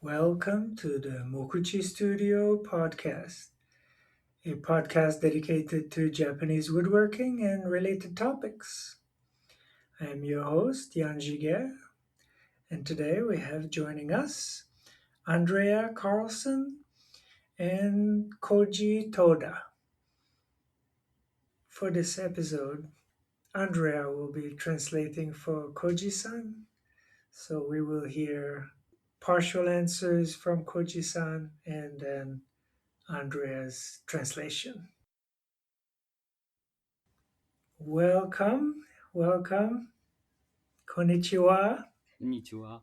Welcome to the Mokuchi Studio podcast, a podcast dedicated to Japanese woodworking and related topics. I am your host, Jan Jiger, and today we have joining us Andrea Carlson and Koji Toda. For this episode, Andrea will be translating for Koji-san, so we will hear partial answers from Koji-san and then Andrea's translation. Welcome, welcome. Konnichiwa. こんにちは。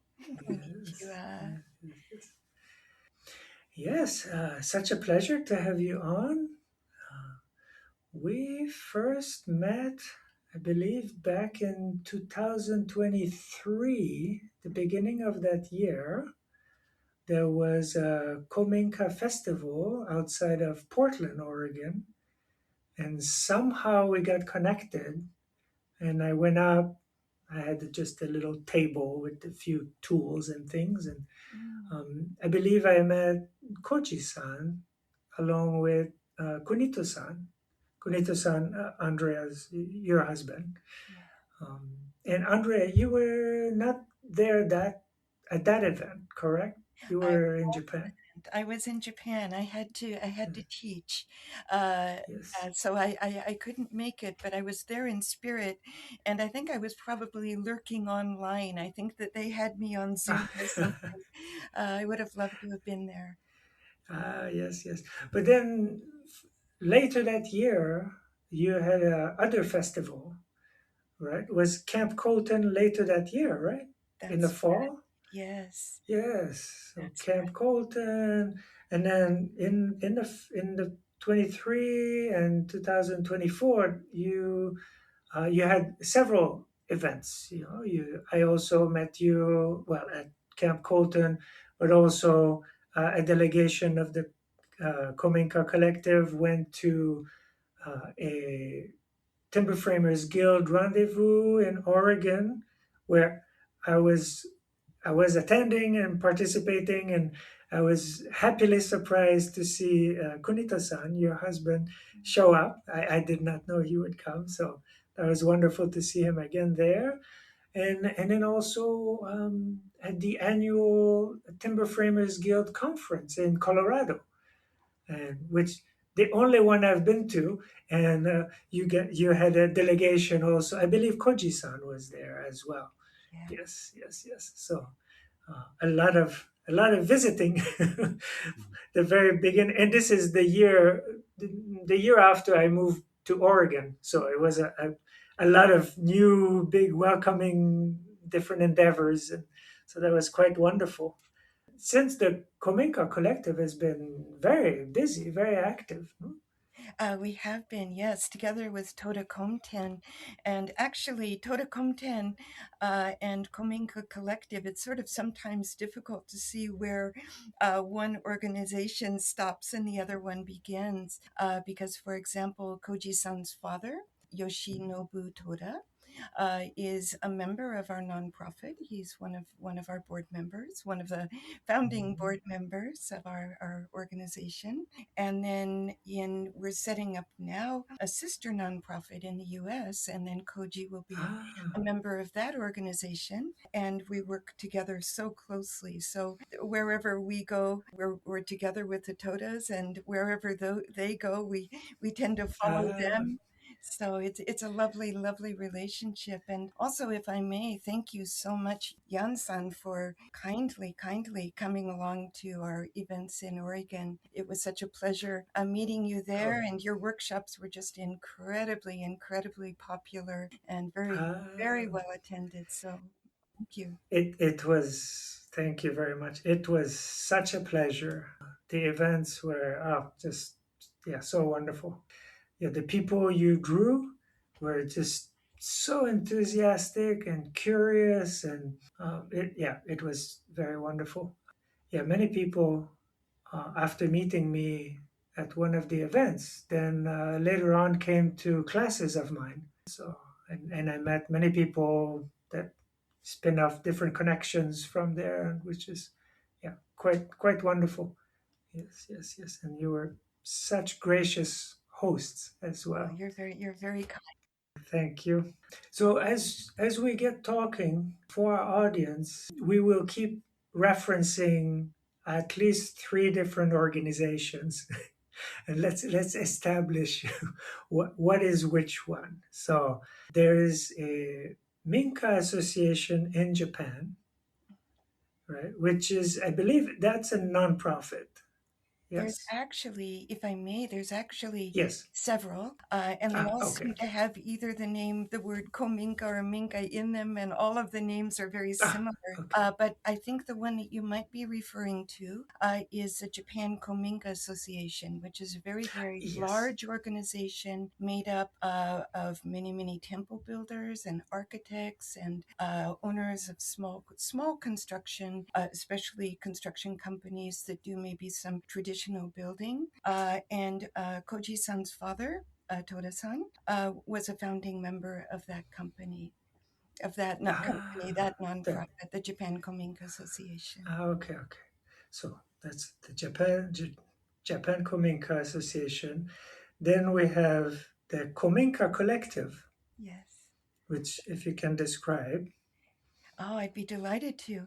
Yes, yes, such a pleasure to have you on. We first met, I believe, back in 2023, the beginning of that year. There was a Kominka festival outside of Portland, Oregon, and somehow we got connected. And I went up. I had just a little table with a few tools and things, and I believe I met Koji-san along with Kunito-san. Kunito-san, Andrea's your husband, and Andrea, you were not there at that event, correct? You were in Japan. I was in Japan. I had to teach, uh, Yes. so I couldn't make it, but I was there in spirit, and I think I was probably lurking online. I think that they had me on Zoom or something. I would have loved to have been there. Yes, yes. But then later that year, you had a other festival, right? Was Camp Colton later that year, right? In the That's fall? yes, Yes. So that's Camp Colton, and then in the 23 and 2024, you had several events. I also met you at Camp Colton, but also a delegation of the Kominka collective went to a Timber Framers Guild rendezvous in Oregon, where I was I was attending and participating, and I was happily surprised to see Kunita-san, your husband, show up. I did not know he would come, so that was wonderful to see him again there. And then also at the annual Timber Framers Guild conference in Colorado, and which the only one I've been to. And you had a delegation also. I believe Koji-san was there as well. yeah. Yes, yes, yes. So a lot of visiting. The very beginning, and this is the year after I moved to Oregon. So it was a lot of new, big, welcoming, different endeavors, and so that was quite wonderful. Since the Kominka collective has been very busy, very active. We have been, yes, together with Toda Komuten. And actually, Toda Komuten and Kominka Collective, it's sort of sometimes difficult to see where one organization stops and the other one begins. Because, for example, Koji-san's father, Yoshinobu Toda, is a member of our nonprofit. He's one of our board members, one of the founding board members of our organization. And then we're setting up now a sister nonprofit in the US, and then Koji will be a member of that organization. And we work together so closely. So wherever we go, we're together with the Todas, and wherever they go, we tend to follow them. So it's a lovely, lovely relationship. And also, if I may, thank you so much, Jan-san, for kindly coming along to our events in Oregon. It was such a pleasure meeting you there, and your workshops were just incredibly, incredibly popular and very, very well attended. So thank you. It was, thank you very much. It was such a pleasure. The events were just, yeah, so wonderful. Yeah, the people you drew were just so enthusiastic and curious, and it was very wonderful. Yeah, many people after meeting me at one of the events, then later on came to classes of mine. So and I met many people that spin off different connections from there, which is yeah, quite wonderful. Yes, yes, yes. And you were such gracious hosts as Oh, well. you're very kind. Thank you. So as we get talking for our audience, we will keep referencing at least three different organizations, and let's establish what is which one. So there is a Minka Association in Japan, right? Which is, I believe, that's a nonprofit. There's Yes. actually, if I may, there's actually Yes. several, and they Ah, all okay. seem to have either the name, the word Kominka or Minka in them, and all of the names are very Ah, similar. okay. But I think the one that you might be referring to is the Japan Kominka Association, which is a very, very Yes. large organization made up of many, many temple builders and architects and owners of small construction, especially construction companies that do maybe some traditional building. And Koji-san's father, Toda-san, was a founding member of that company, of that not company, Ah, that that. nonprofit, the Japan Kominka Association. Ah, okay, okay. So that's the Japan Kominka Association. Then we have the Kominka Collective, Yes. which, if you can describe. Oh, I'd be delighted to.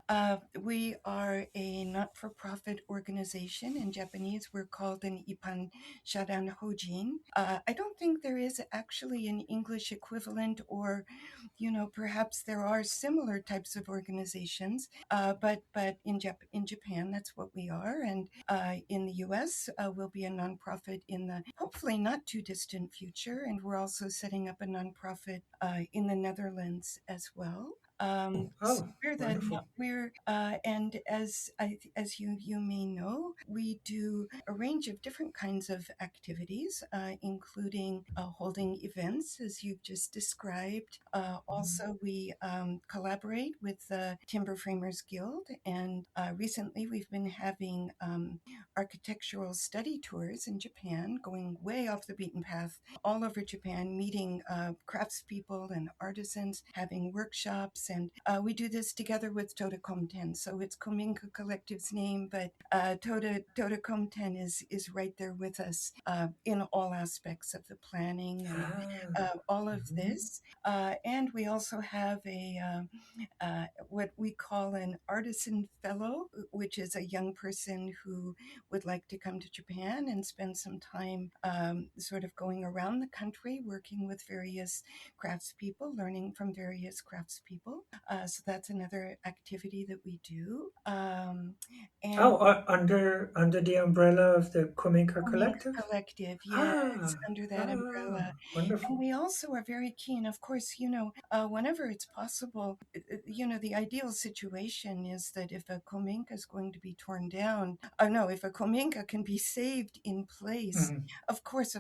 We are a not for profit organization. In Japanese, we're called an Ipan Shadan Hojin. I don't think there is actually an English equivalent, or, perhaps there are similar types of organizations, but in Japan, that's what we are. And in the US, we'll be a nonprofit in the hopefully not too distant future. And we're also setting up a nonprofit in the Netherlands as well. So Oh, we're wonderful. and as you may know, we do a range of different kinds of activities, including holding events, as you've just described. Also, we collaborate with the Timber Framers Guild, and recently we've been having architectural study tours in Japan, going way off the beaten path all over Japan, meeting craftspeople and artisans, having workshops, and we do this together with Toda Komten. So it's Kominka Collective's name, but Toda Komten is right there with us in all aspects of the planning and Ah, all of mhm. this. And we also have what we call an artisan fellow, which is a young person who would like to come to Japan and spend some time sort of going around the country working with various craftspeople, learning from various craftspeople. So that's another activity that we do. And Oh, under the umbrella of the Kominka Kominka Collective. Collective, yes, Ah, under that umbrella. ah, And wonderful. we also are very keen, of course, whenever it's possible, the ideal situation is that if a Kominka is going to be torn down, no, if a Kominka can be saved in place, Mhm. of course,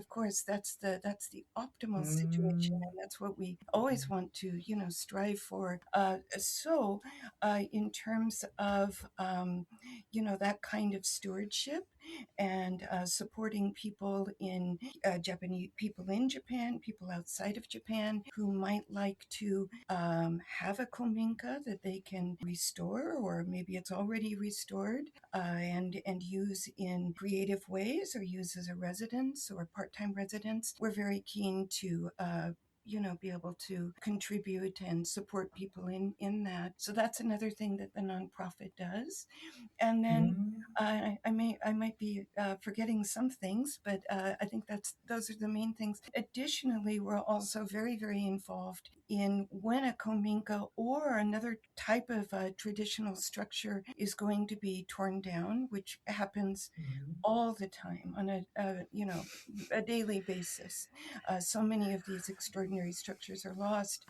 that's the optimal situation, Mm, and that's what we always want to, strive for. In terms of, that kind of stewardship and supporting Japanese people in Japan, people outside of Japan who might like to have a kominka that they can restore, or maybe it's already restored, and use in creative ways, or use as a residence or part-time residence. We're very keen to be able to contribute and support people in that. So that's another thing that the nonprofit does. And then mm, I might be forgetting some things, but I think those are the main things. Additionally, we're also very, very involved in when a kominka or another type of traditional structure is going to be torn down, which happens mm, all the time on a daily basis. So many of these extraordinary structures are lost.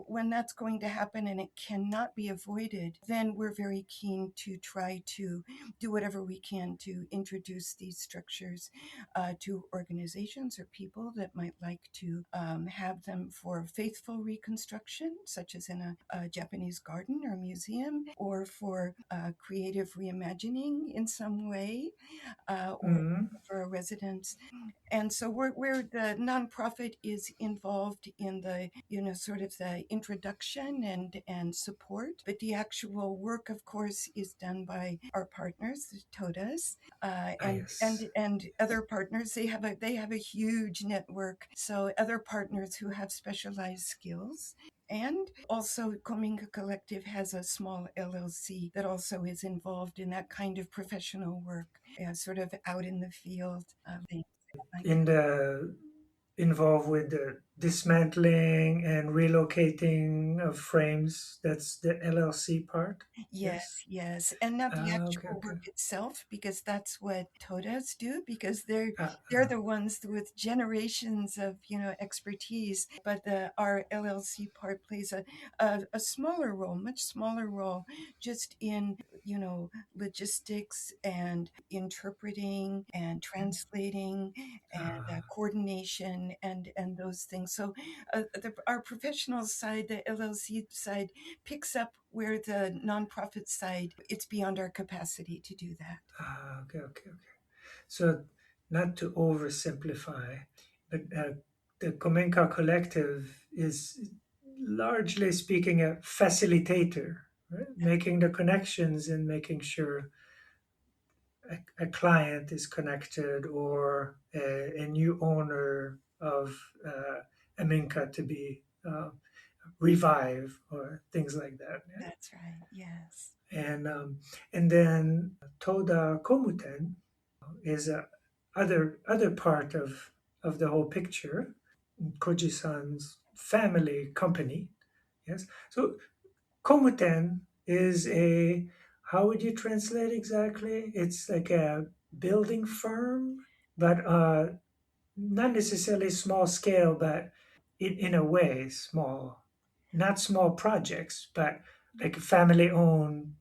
When that's going to happen and it cannot be avoided, then we're very keen to try to do whatever we can to introduce these structures to organizations or people that might like to have them for faithful construction, such as in a Japanese garden or museum, or for creative reimagining in some way, or Mm-hmm. for a residence. And so where the nonprofit is involved in the, sort of the introduction and support, but the actual work, of course, is done by our partners, the Todas, Ah, yes. and other partners. They have a huge network. So other partners who have specialized skills. And also, Kominka Collective has a small LLC that also is involved in that kind of professional work, sort of out in the field. Things like In the involved with the dismantling and relocating of frames. That's the LLC part. Yes, Yes. yes, and not the Okay, actual okay. work itself, because that's what Todas do, because they're Ah, they're the ones with generations of expertise. But our LLC part plays a smaller role, much smaller role, just in logistics and interpreting and translating and ah, coordination and those things. So our professional side, the LLC side, picks up where the nonprofit side, it's beyond our capacity to do that. okay, okay, okay. So, not to oversimplify, but the Kominka Collective is largely speaking a facilitator, right? Making the connections and making sure a client is connected or a new owner of a Minka to be revived or things like that. Yeah? That's right. Yes. And then Toda Komuten is a other part of the whole picture. Koji-san's family company. Yes. So Komuten is a, how would you translate exactly? It's like a building firm, but not necessarily small scale, but in a way small, not small projects, but like family owned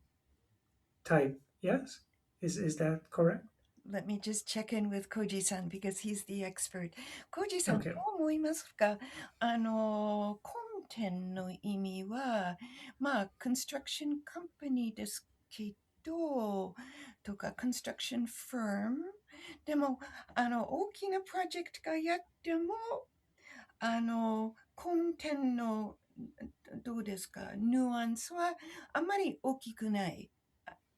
type. Yes, is that correct? Let me just check in with Koji-san because he's the expert. Koji-san、どOkay. う思いますか？コンテンの意味は、まあ、コンストラクションカンパニーですけど、とか、コンストラクションファーム。でも、大きなプロジェクトがやっても、コンテンの、どうですか、ニュアンスはあまり大きくない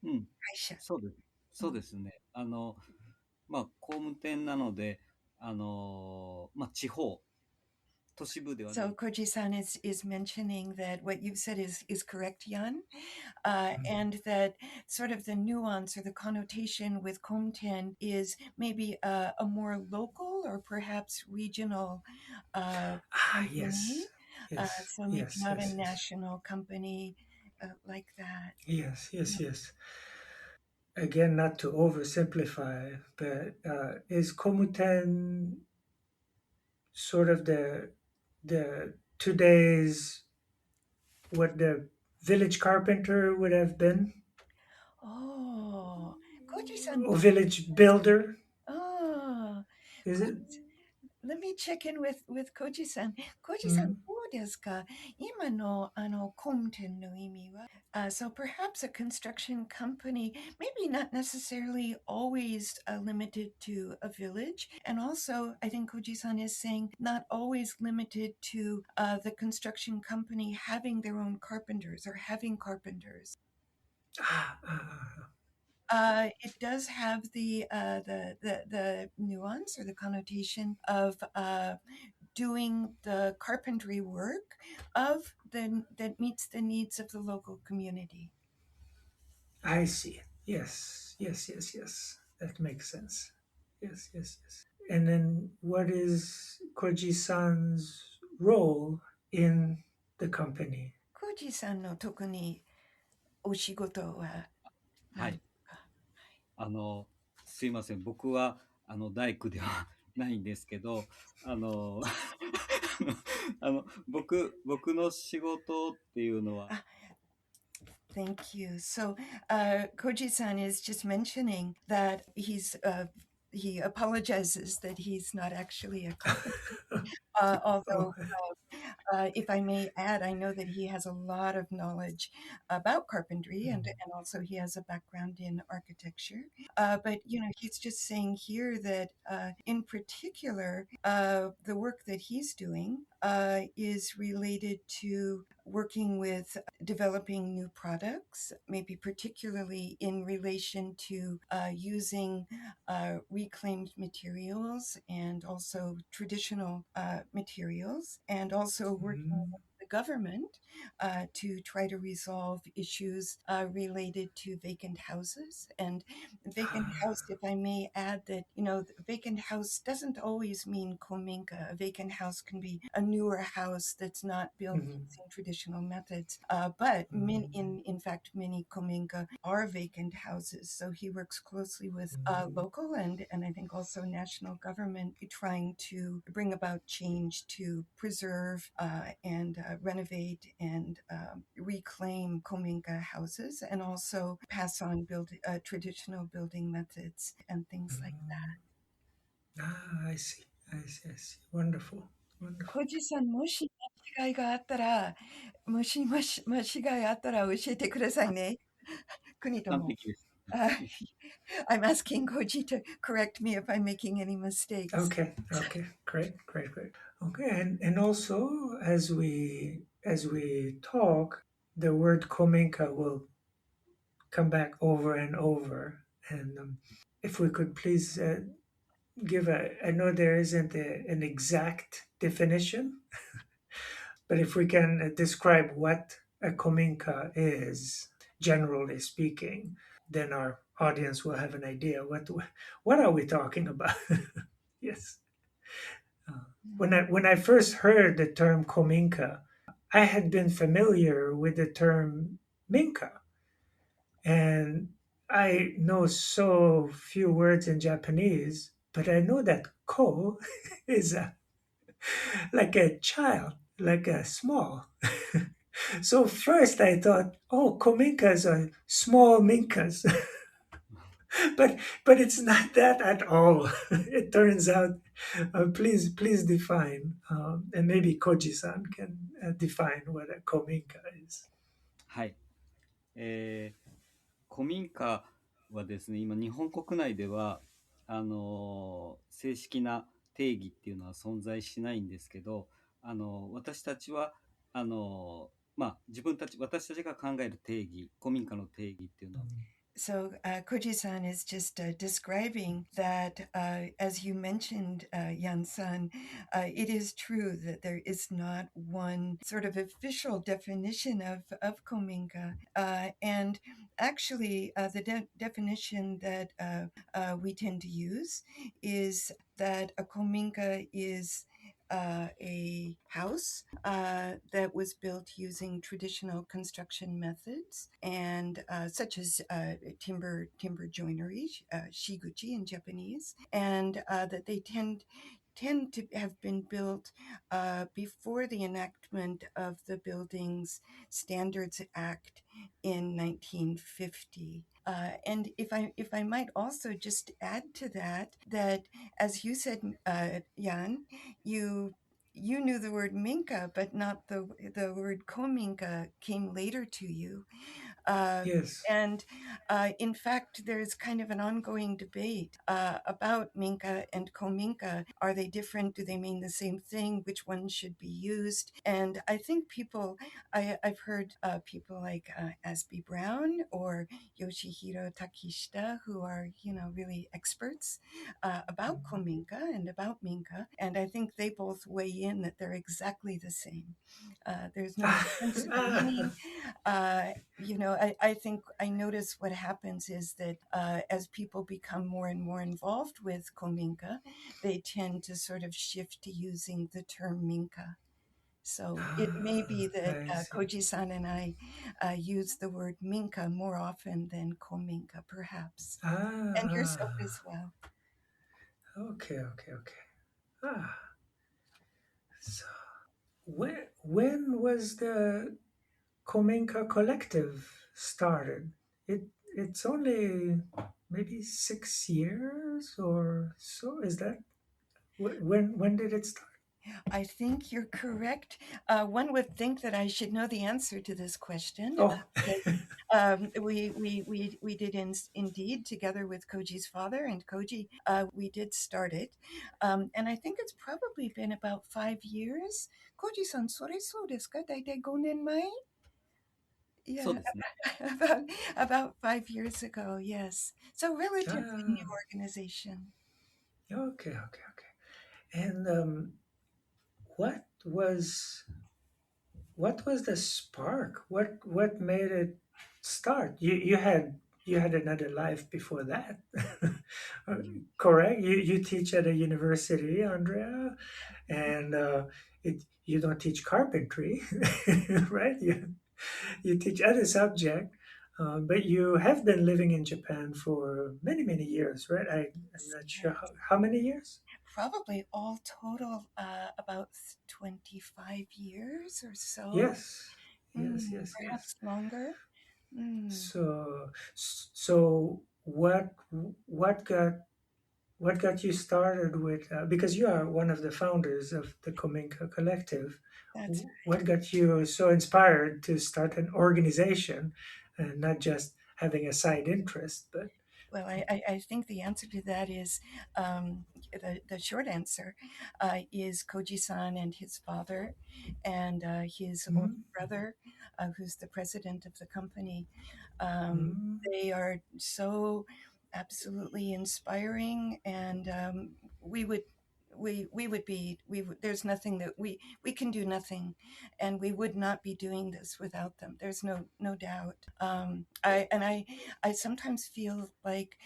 うん、会社。そうです。うん。そうですね。工務店なので、地方、都市部ではな So い。Koji-san is mentioning that what you've said is correct, Jan, Mhm. and that sort of the nuance or the connotation with Komten is maybe a more local or perhaps regional Ah, company. yes, yes, So maybe yes, not a yes, yes, national company like that. yes, yes, yes. Again, not to oversimplify, but is Komuten sort of the today's what the village carpenter would have been, Oh, Koji-san, or village builder? oh, Is it? Let me check in with Koji-san. Koji-san, Mm. どうですか？今のコンテンの意味は、so perhaps a construction company, maybe not necessarily always limited to a village. And also, I think Koji-san is saying not always limited to the construction company having their own carpenters or having carpenters. Ah, It does have the nuance or the connotation of doing the carpentry work that meets the needs of the local community. I see. Yes, yes, yes, yes. That makes sense. Yes, yes, yes. And then what is Koji-san's role in the company? コージさんの特にお仕事は何ではい。すか？あの、すいません。僕は、大工ではないんですけど、あの、僕の仕事っていうのは、あ、Thank you. So, Koji-san is just mentioning that he apologizes that he's not actually a carpenter, Oh, although if I may add, I know that he has a lot of knowledge about carpentry, and also he has a background in architecture. But he's just saying here that in particular, the work that he's doing is related to working with developing new products, maybe particularly in relation to using reclaimed materials and also traditional materials, and also working with the government to try to resolve issues related to vacant houses. And vacant house, if I may add that, vacant house doesn't always mean Kominka. A vacant house can be a newer house that's not built using traditional methods. But in fact, many Kominka are vacant houses. So he works closely with local and I think also national government trying to bring about change to preserve and renovate and reclaim Kominka houses, and also pass on traditional building methods and things like that. I see. I see. I see. Wonderful. Wonderful. コジさん、もし間違いがあったら、間違いあったら教えてくださいね。国とも。完璧です。I'm asking Koji to correct me if I'm making any mistakes. Okay. Okay. Great. Great. Great. Okay. And also as we talk, the word Kominka will come back over and over. And if we could please give I know there isn't an exact definition, but if we can describe what a Kominka is, generally speaking, then our audience will have an idea what are we talking about. Yes. When I first heard the term Kominka, I had been familiar with the term Minka, and I know so few words in Japanese, but I know that ko is like a child, like a small. So first I thought, oh, kominkas are small minkas. but it's not that at all. It turns out, please define, and maybe Koji-san can define what a kominka is. はい。古民家はですね、今日本国内では、正式な定義っていうのは存在しないんですけど、私たちは、私たちが考える定義、古民家の定義っていうのは、So Koji-san is just describing that, as you mentioned, Yan-san, it is true that there is not one sort of official definition of Kominka. And actually, the definition that we tend to use is that a Kominka is a house that was built using traditional construction methods, and such as timber joinery, shiguchi in Japanese, and that they tend to have been built before the enactment of the Buildings Standards Act in 1950. And if I might also just add to that, as you said, Jan, you knew the word minka, but not the word kominka came later to you. Yes. And in fact, there's kind of an ongoing debate about minka and kominka. Are they different? Do they mean the same thing? Which one should be used? And I think I've heard people like Asby Brown or Yoshihiro Takishita, who are, really experts about kominka and about minka. And I think they both weigh in that they're exactly the same. There's no difference in the meaning. I think I notice what happens is that as people become more and more involved with Kominka, they tend to sort of shift to using the term minka. So it may be that Koji-san and I use the word minka more often than Kominka, perhaps. And yourself as well. Okay. So when was the Kominka collective started? It's only maybe 6 years or so. Is that when did it start? I think you're correct. One would think that I should know the answer to this question. Oh, Because, we did indeed, together with Koji's father and Koji, we did start it. And I think it's probably been about 5 years. Koji-san, それそうですか?大体5年前? そう Yeah, ですね。about about 5 years ago, yes. So relatively new ah, organization. okay, okay, okay. And what was what was the spark? What made it start? You had another life before that, correct? You teach at a university, Andrea, and you don't teach carpentry, right? You teach other subject, but you have been living in Japan for many years, right? I'm not sure Yes. how many years. Probably all total about 25 years or so. Yes, yes, yes, yes. Perhaps longer. Mm, So what got you started with? Because you are one of the founders of the Kominka Collective. that's What got you so inspired to start an organization, and not just having a side interest? But well. I think the answer to that is the short answer is Koji-san and his father and his older mm, brother, who's the president of the company. Um, mm, they are so absolutely inspiring, and we would. We would be there's nothing that we can do nothing, and we would not be doing this without them. There's no doubt. I sometimes feel like,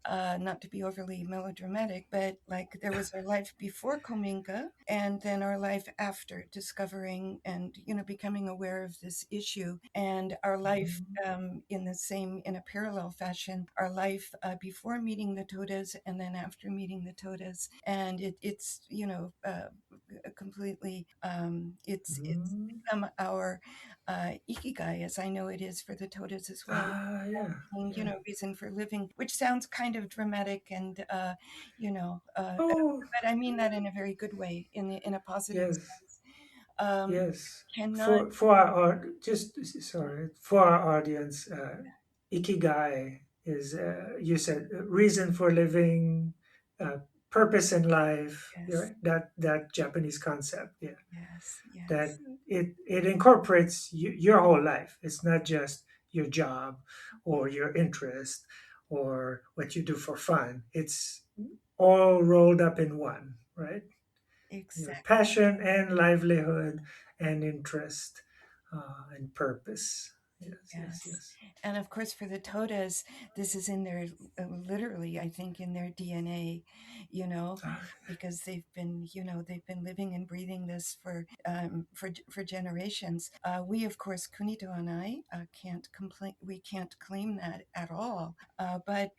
not to be overly melodramatic, but like there was our life before Kominka and then our life after discovering and becoming aware of this issue, and our life mm, in a parallel fashion, our life before meeting the Todas and then after meeting the Todas, and it's completely it's mm. become our ikigai, as I know it is for the Todas as well. Yeah, yeah. Reason for living, which sounds kind of dramatic and, Oh, but I mean that in a very good way, in a positive yes. sense. Um, Yes, cannot, for our just sorry for our audience, ikigai is you said reason for living, uh, purpose in life. yes, Yeah, that Japanese concept. Yeah, yes, that yes, it incorporates your whole life. It's not just your job yeah, or your interest or what you do for fun. It's all rolled up in one, right? Your exactly. passion and livelihood and interest, and purpose. Yes, yes, Yes. yes. And of course, for the Todas, this is in their, literally, I think, in their DNA, you know, Ah, because they've been living and breathing this for generations. We, of course, Kunito and I, can't complain. We can't claim that at all. But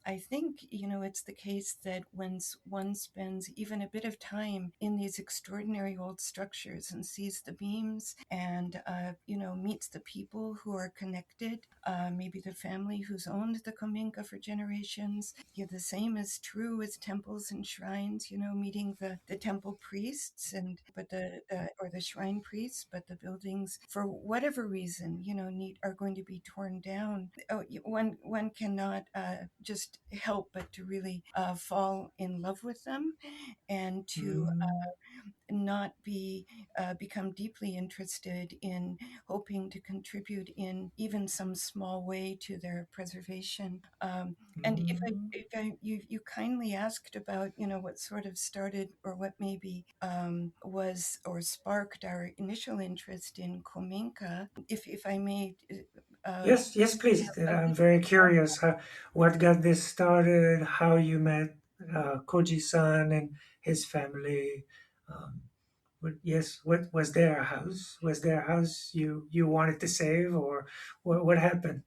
I think, it's the case that when one spends even a bit of time in these extraordinary old structures and sees the beams and, meets the people who are connected, maybe the family who's owned the Kominka for generations. The same is true with temples and shrines, meeting the temple priests or the shrine priests, but the buildings, for whatever reason, are going to be torn down. One cannot just help but to really fall in love with them and to mm, not become deeply interested in hoping to contribute in even some small way to their preservation. And mm. you kindly asked about what sort of started or what maybe was or sparked our initial interest in Kominka. If I may. Uh, Yes, yes, please. a I'm bit very curious what got this started, how you met Koji-san and his family. Um, yes, what was there a house? Was there a house you wanted to save, or what happened?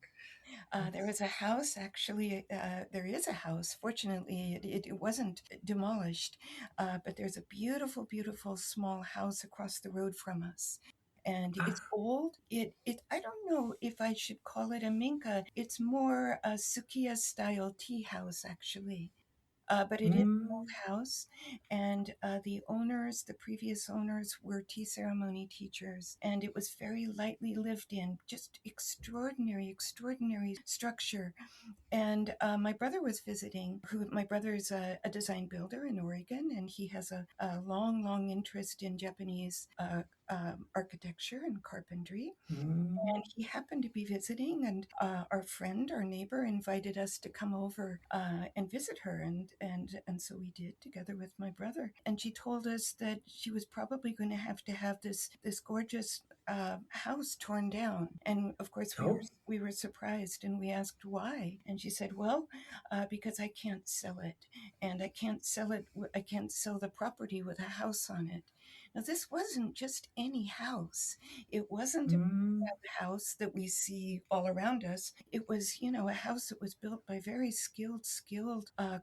There was a house, actually. There is a house. Fortunately, it wasn't demolished, but there's a beautiful, beautiful small house across the road from us. And it's Ah, old. It I don't know if I should call it a minka. It's more a Sukiya style tea house, actually. but it is an old Mm. house, and the previous owners were tea ceremony teachers, and it was very lightly lived in, just extraordinary, extraordinary structure. And my brother was visiting. My brother is a design builder in Oregon, and he has a long, long interest in Japanese architecture and carpentry. And Mm. he happened to be visiting, and our friend, our neighbor, invited us to come over and visit her, and so we did, together with my brother. And she told us that she was probably going to have this gorgeous house torn down. And of course, Oh. we were surprised, and we asked why. And she said, "Well, because I can't sell it, and I can't sell it. I can't sell the property with a house on it." Now, this wasn't just any house. It wasn't Mm. house that we see all around us. It was, a house that was built by very skilled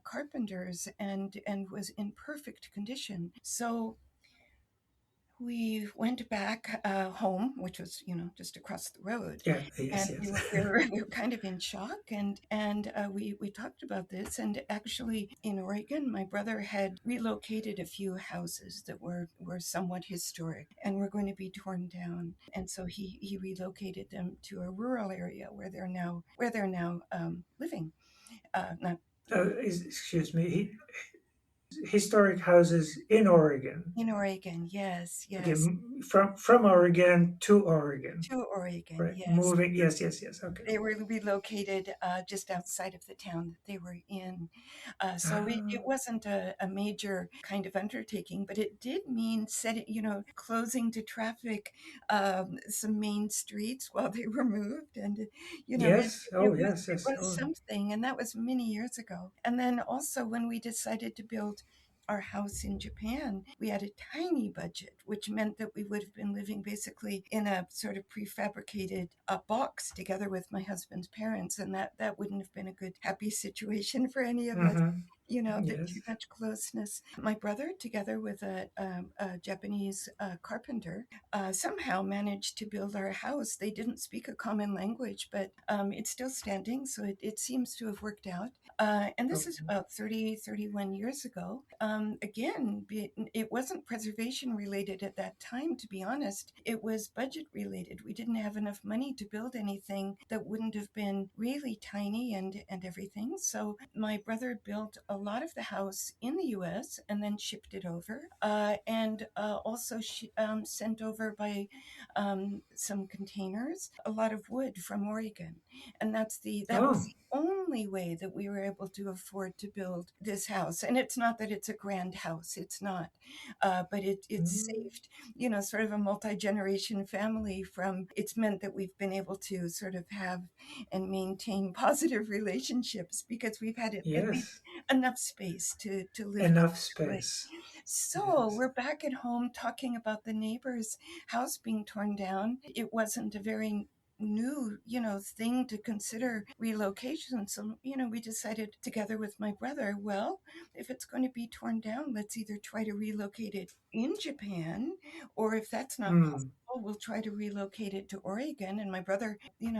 carpenters, and was in perfect condition. So we went back home, which was, just across the road, Yeah. Yes. and Yes. we were kind of in shock, and we talked about this. And actually, in Oregon, my brother had relocated a few houses that were somewhat historic and were going to be torn down, and so he relocated them to a rural area where they're now living. Not Excuse me. Historic houses in Oregon. in Oregon, yes, Okay, yes, from Oregon to Oregon, to Oregon, right? yes. Moving. Yes. Yes. Yes. Okay. They were relocated just outside of the town that they were in. So it Ah. wasn't a major kind of undertaking, but it did mean closing to traffic some main streets while they were moved. And, Yes. Oh. Yes. it Yes. was Oh. something. And that was many years ago. And then also when we decided to build our house in Japan, we had a tiny budget, which meant that we would have been living basically in a sort of prefabricated box together with my husband's parents, and that wouldn't have been a good, happy situation for any of us. Mm-hmm. The too Yes. much closeness. My brother, together with a Japanese carpenter, somehow managed to build our house. They didn't speak a common language, but it's still standing, so it seems to have worked out. And this Oh. is about 31 years ago. Again, it wasn't preservation related at that time, to be honest. It was budget related. We didn't have enough money to build anything that wouldn't have been really tiny and everything. So my brother built a lot of the house in the US and then shipped it over, and also sent over by some containers a lot of wood from Oregon. And that was Oh. the only way that we were able to afford to build this house. And it's not that it's a grand house, it's not, but it Mm. saved, sort of a multi-generation family from. It's meant that we've been able to sort of have and maintain positive relationships because we've had at least Yes. enough space to live Enough comfortably. space. So Yes. we're back at home talking about the neighbor's house being torn down. It wasn't a very new, thing to consider relocation. So, we decided together with my brother, well, if it's going to be torn down, let's either try to relocate it in Japan, or if that's not Mm. possible, we'll try to relocate it to Oregon. And my brother,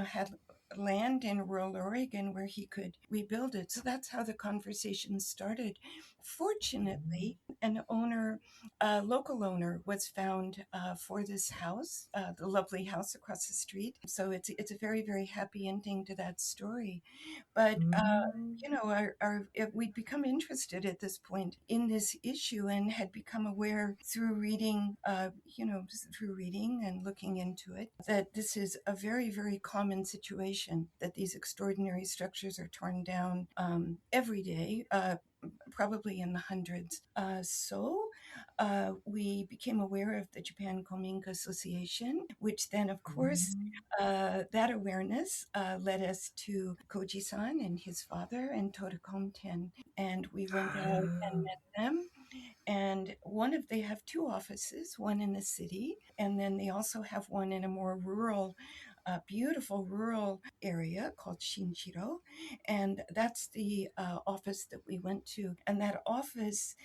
had land in rural Oregon where he could rebuild it. So that's how the conversation started. Fortunately, an owner, a local owner, was found for this house, the lovely house across the street. So it's a very, very happy ending to that story. But Mm. we'd become interested at this point in this issue and had become aware through reading, through reading and looking into it, that this is a very, very common situation, that these extraordinary structures are torn down every day. Probably in the hundreds. So we became aware of the Japan Kominka Association, which then, of course, Mm. that awareness led us to Koji-san and his father and Toda Komten. And we went out and Ah. met them. And they have two offices, one in the city, and then they also have one in a more rural a beautiful rural area called Shinjiro, and that's the office that we went to. And that office,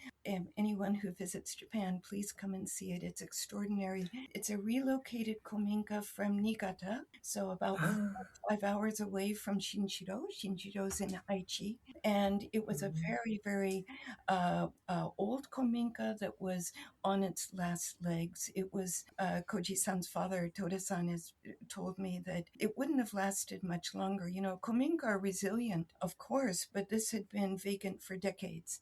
anyone who visits Japan, please come and see it. It's extraordinary. It's a relocated Kominka from Niigata, so about Ah. 5 hours away from Shinjiro. Shinjiro's in Aichi, and it was a Mhm. very, very old Kominka that was on its last legs. It was Koji-san's father, Toda-san, has told me that it wouldn't have lasted much longer. You know, Kominka are resilient, of course, but this had been vacant for decades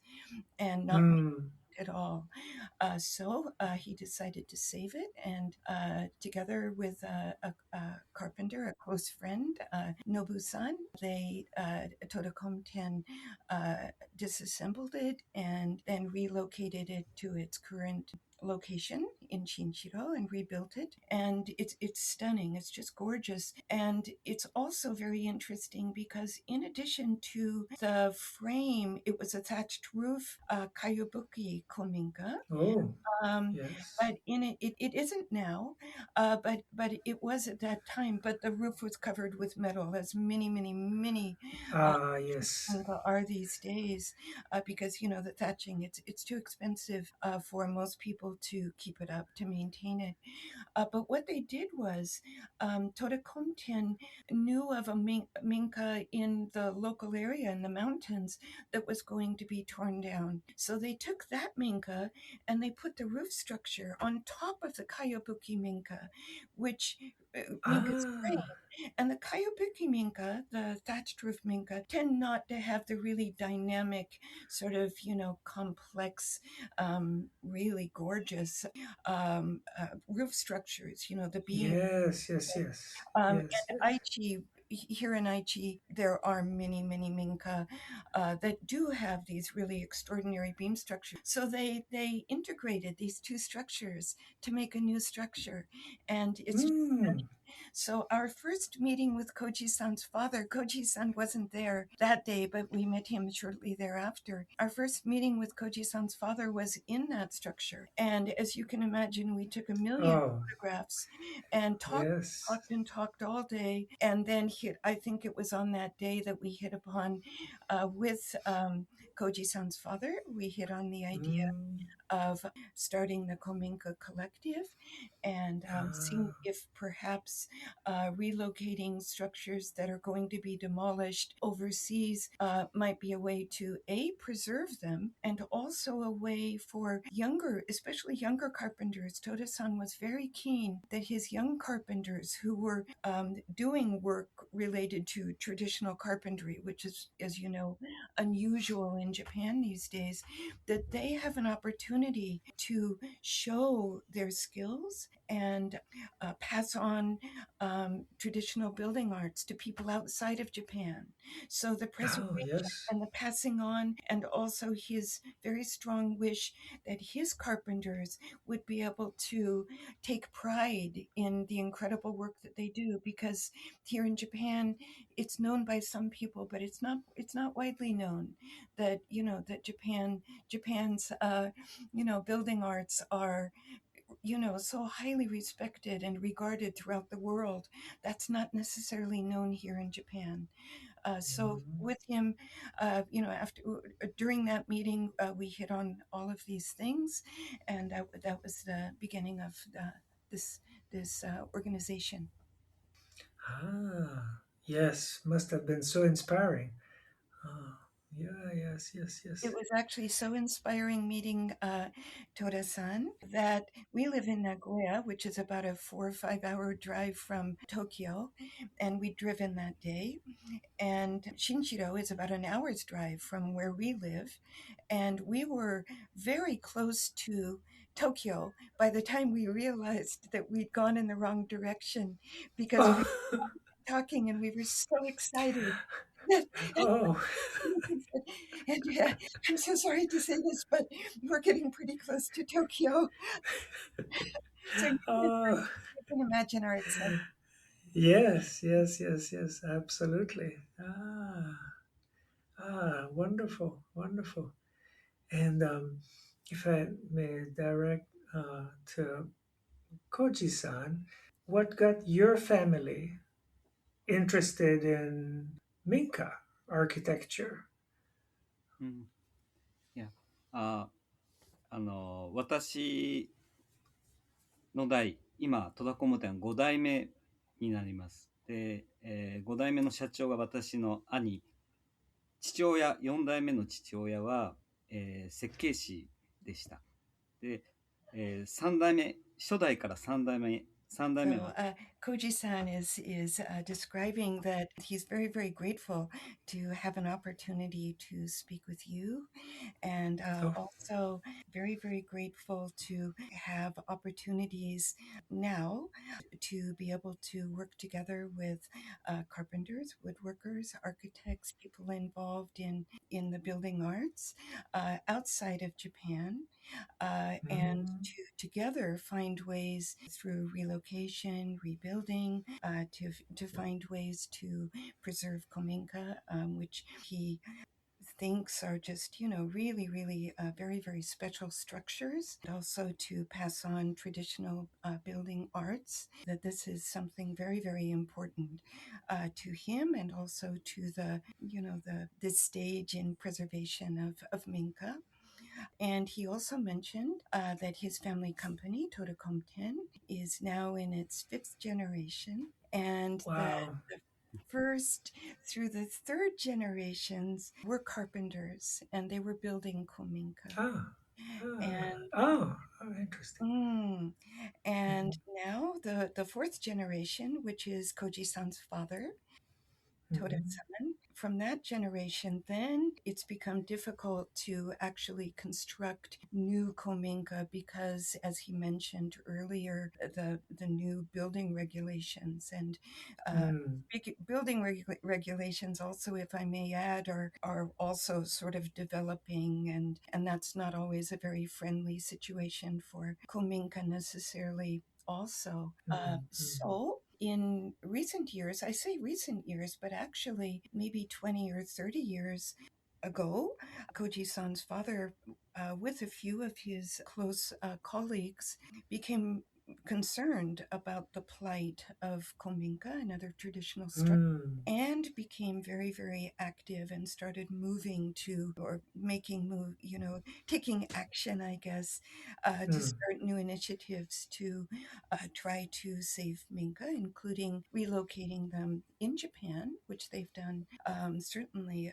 and not Mm. at all. So he decided to save it, and together with a carpenter, a close friend, Nobu-san, they Toda Komten disassembled it and then relocated it to its current location in Shinjiro and rebuilt it. And it's stunning. It's just gorgeous. And it's also very interesting because in addition to the frame, it was a thatched roof, Kayabuki Kominka. Oh, Um, yes. but in it isn't now, but it was at that time. But the roof was covered with metal, as many uh, Ah, yes. are these days, because you know the thatching, it's too expensive for most people to keep it up, to maintain it. But what they did was, Toda knew of a minka in the local area in the mountains that was going to be torn down. So they took that minka and they put the roof structure on top of the Kayabuki minka, which minka's frame. Ah, And the Kayabuki minka, the thatched roof minka, tend not to have the really dynamic, sort of, you know, complex, really gorgeous roof structures, you know, the beam. yes, yes, yes, And yes, yes. Aichi, here in Aichi, there are many Minka that do have these really extraordinary beam structures. So they integrated these two structures to make a new structure, and it's Mm. so our first meeting with Koji-san's father, Koji-san wasn't there that day, but we met him shortly thereafter. Our first meeting with Koji-san's father was in that structure. And as you can imagine, we took a million Oh, photographs and yes. talked and talked all day. And then I think it was on that day that we hit upon, with Koji-san's father, we hit on the idea Mm. of starting the Kominka Collective and seeing Ah, if perhaps relocating structures that are going to be demolished overseas might be a way to preserve them, and also a way for younger, especially younger carpenters. Toda-san was very keen that his young carpenters who were doing work related to traditional carpentry, which is, as you know, unusual in Japan these days, that they have an opportunity to show their skills and pass on traditional building arts to people outside of Japan. So the oh, preservation yes. and the passing on, and also his very strong wish that his carpenters would be able to take pride in the incredible work that they do, because here in Japan it's known by some people, but it's not widely known that, you know, that Japan's you know, building arts are, you know, so highly respected and regarded throughout the world. That's not necessarily known here in Japan. So Mm. with him, you know, after during that meeting, we hit on all of these things, and that was the beginning of this organization. Ah, yes. Must have been so inspiring. Ah, yeah, yes, yes, It yes. was actually so inspiring meeting Toda-san that we live in Nagoya, which is about a 4 or 5 hour drive from Tokyo, and we'd driven that day. And Shinjiro is about an hour's drive from where we live, and we were very close to Tokyo by the time we realized that we'd gone in the wrong direction, because we Oh, were talking and we were so excited. oh, And I'm so sorry to say this, but we're getting pretty close to Tokyo. So oh. you can imagine our excitement. Yes, yes, yes, yes, absolutely. Wonderful, wonderful. And if I may direct to Koji-san, what got your family? interested in Minka architecture? うん、いや、あ、私の代、今、戸田工務店5代目になります。で、5代目の社長が私の兄、父親、4代目の父親は、設計士でした。で、3代目、初代から3代目 So は、Koji-san is describing that he's very, very grateful to have an opportunity to speak with you, and Oh, also very, very grateful to have opportunities now to be able to work together with carpenters, woodworkers, architects, people involved in the building arts outside of Japan, and mm, to together find ways through relocation, rebuilding, to find ways to preserve Kominka, which he thinks are just, really, really very, very special structures. Also to pass on traditional building arts, that this is something very, very important to him and also to this stage in preservation of Minka. And he also mentioned that his family company, Toda Komuten, is now in its fifth generation, and that wow. the first through the third generations were carpenters and they were building Kominka. Ah, And interesting. mm, and Mhm, now the fourth generation, which is Koji-san's father, mhm, Toda-san. From that generation, then it's become difficult to actually construct new kominka because, as he mentioned earlier, the new building regulations and uh, mm, building regulations also, if I may add, are also sort of developing, and that's not always a very friendly situation for kominka necessarily also. mm, mm, So in recent years, I say recent years, but actually maybe 20 or 30 years ago, Koji-san's father, with a few of his close colleagues, became concerned about the plight of Kominka and other traditional structures, mm, and became very, very active and started moving to or making move, taking action, I guess, to mm, start new initiatives to try to save Minka, including relocating them in Japan, which they've done certainly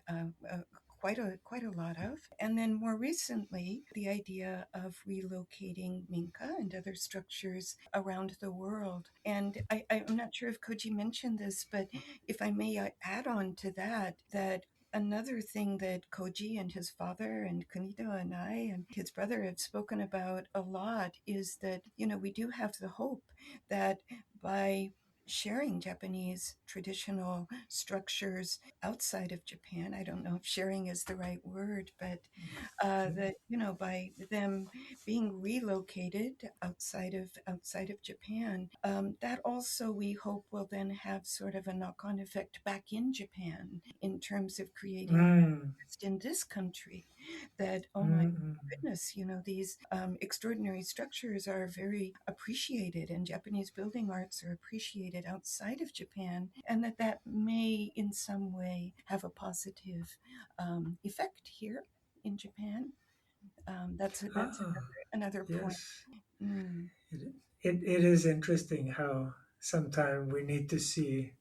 quite a lot of. And then more recently, the idea of relocating Minka and other structures around the world. And I'm not sure if Koji mentioned this, but if I may add on to that, that another thing that Koji and his father and Kunito and I and his brother have spoken about a lot is that, we do have the hope that by sharing Japanese traditional structures outside of Japan, I don't know if sharing is the right word, but mm, that by them being relocated outside of Japan, that also we hope will then have sort of a knock-on effect back in Japan in terms of creating mm, interest in this country. That, oh my mm, goodness, these extraordinary structures are very appreciated, and Japanese building arts are appreciated outside of Japan, and that may in some way have a positive effect here in Japan. That's ah, another point. yes. Mm. It, it is interesting how sometimes we need to see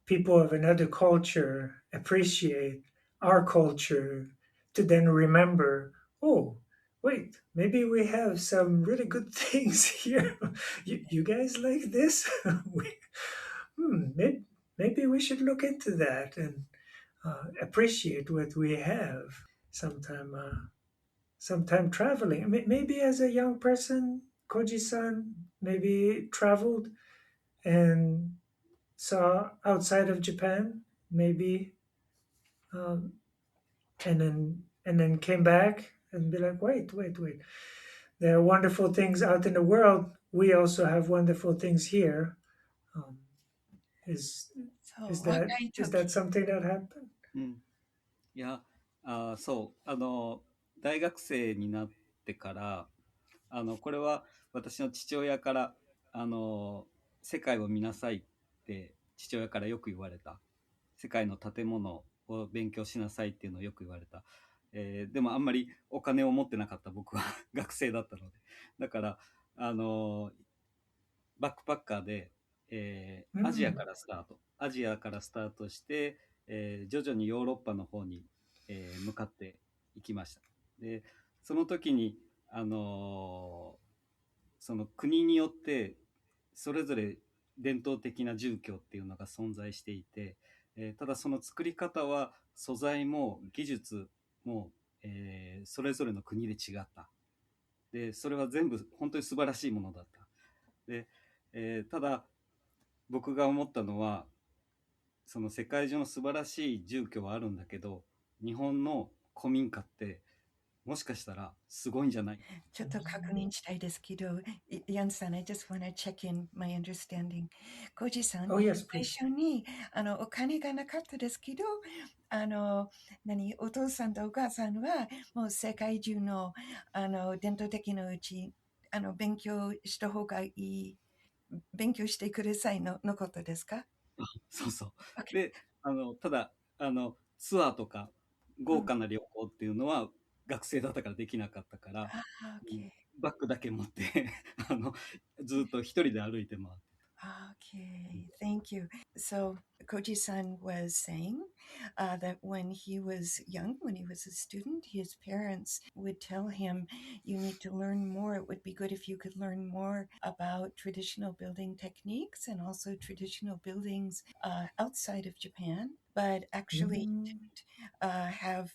people of another culture appreciate our culture to then remember, oh, wait, maybe we have some really good things here. You guys like this? we, maybe we should look into that and appreciate what we have sometime. Sometime traveling. Maybe as a young person, Koji-san maybe traveled and saw outside of Japan, maybe, um, and then came back and be like, wait. There are wonderful things out in the world. We also have wonderful things here. Um, is So, is that is that something that happened? うん、いや、そう、大学生になってから、これは私の父親から、世界を見なさいって父親からよく言われた。世界の建物を勉強しなさいっていうのをよく言われた。でもあんまりお金を持ってなかった僕は学生だったので。だから、バックパッカーで、アジアからスタート。アジアからスタートして、徐々にヨーロッパの方に、向かっていきました。で、その時に、その国によってそれぞれ伝統的な住居っていうのが存在していて、ただその作り方は素材も技術も、それぞれの国で違った。で、それは全部本当に素晴らしいものだった。で、ただ僕が思ったのは、その世界中の素晴らしい住居はあるんだけど、日本の古民家ってもしかしたらすごいんじゃない。ちょっと確認したいですけど、ヤンさん、I just want to check in my understanding. コジさん、Oh, yes, 最 please. 初にお金がなかったですけど、お父さんとお母さんはもう世界中の伝統的なうち勉強した方がいい、勉強してくださいのことですか？そうそう。OK。で、ただ、ツアーとか豪華な旅行っていうのは学生だったからできなかったから、OK。バッグだけ持ってずっと一人で歩いて回って。Okay, thank you. So Koji-san was saying that when he was young, when he was a student, his parents would tell him, you need to learn more. It would be good if you could learn more about traditional building techniques and also traditional buildings outside of Japan. But actually, he didn't have,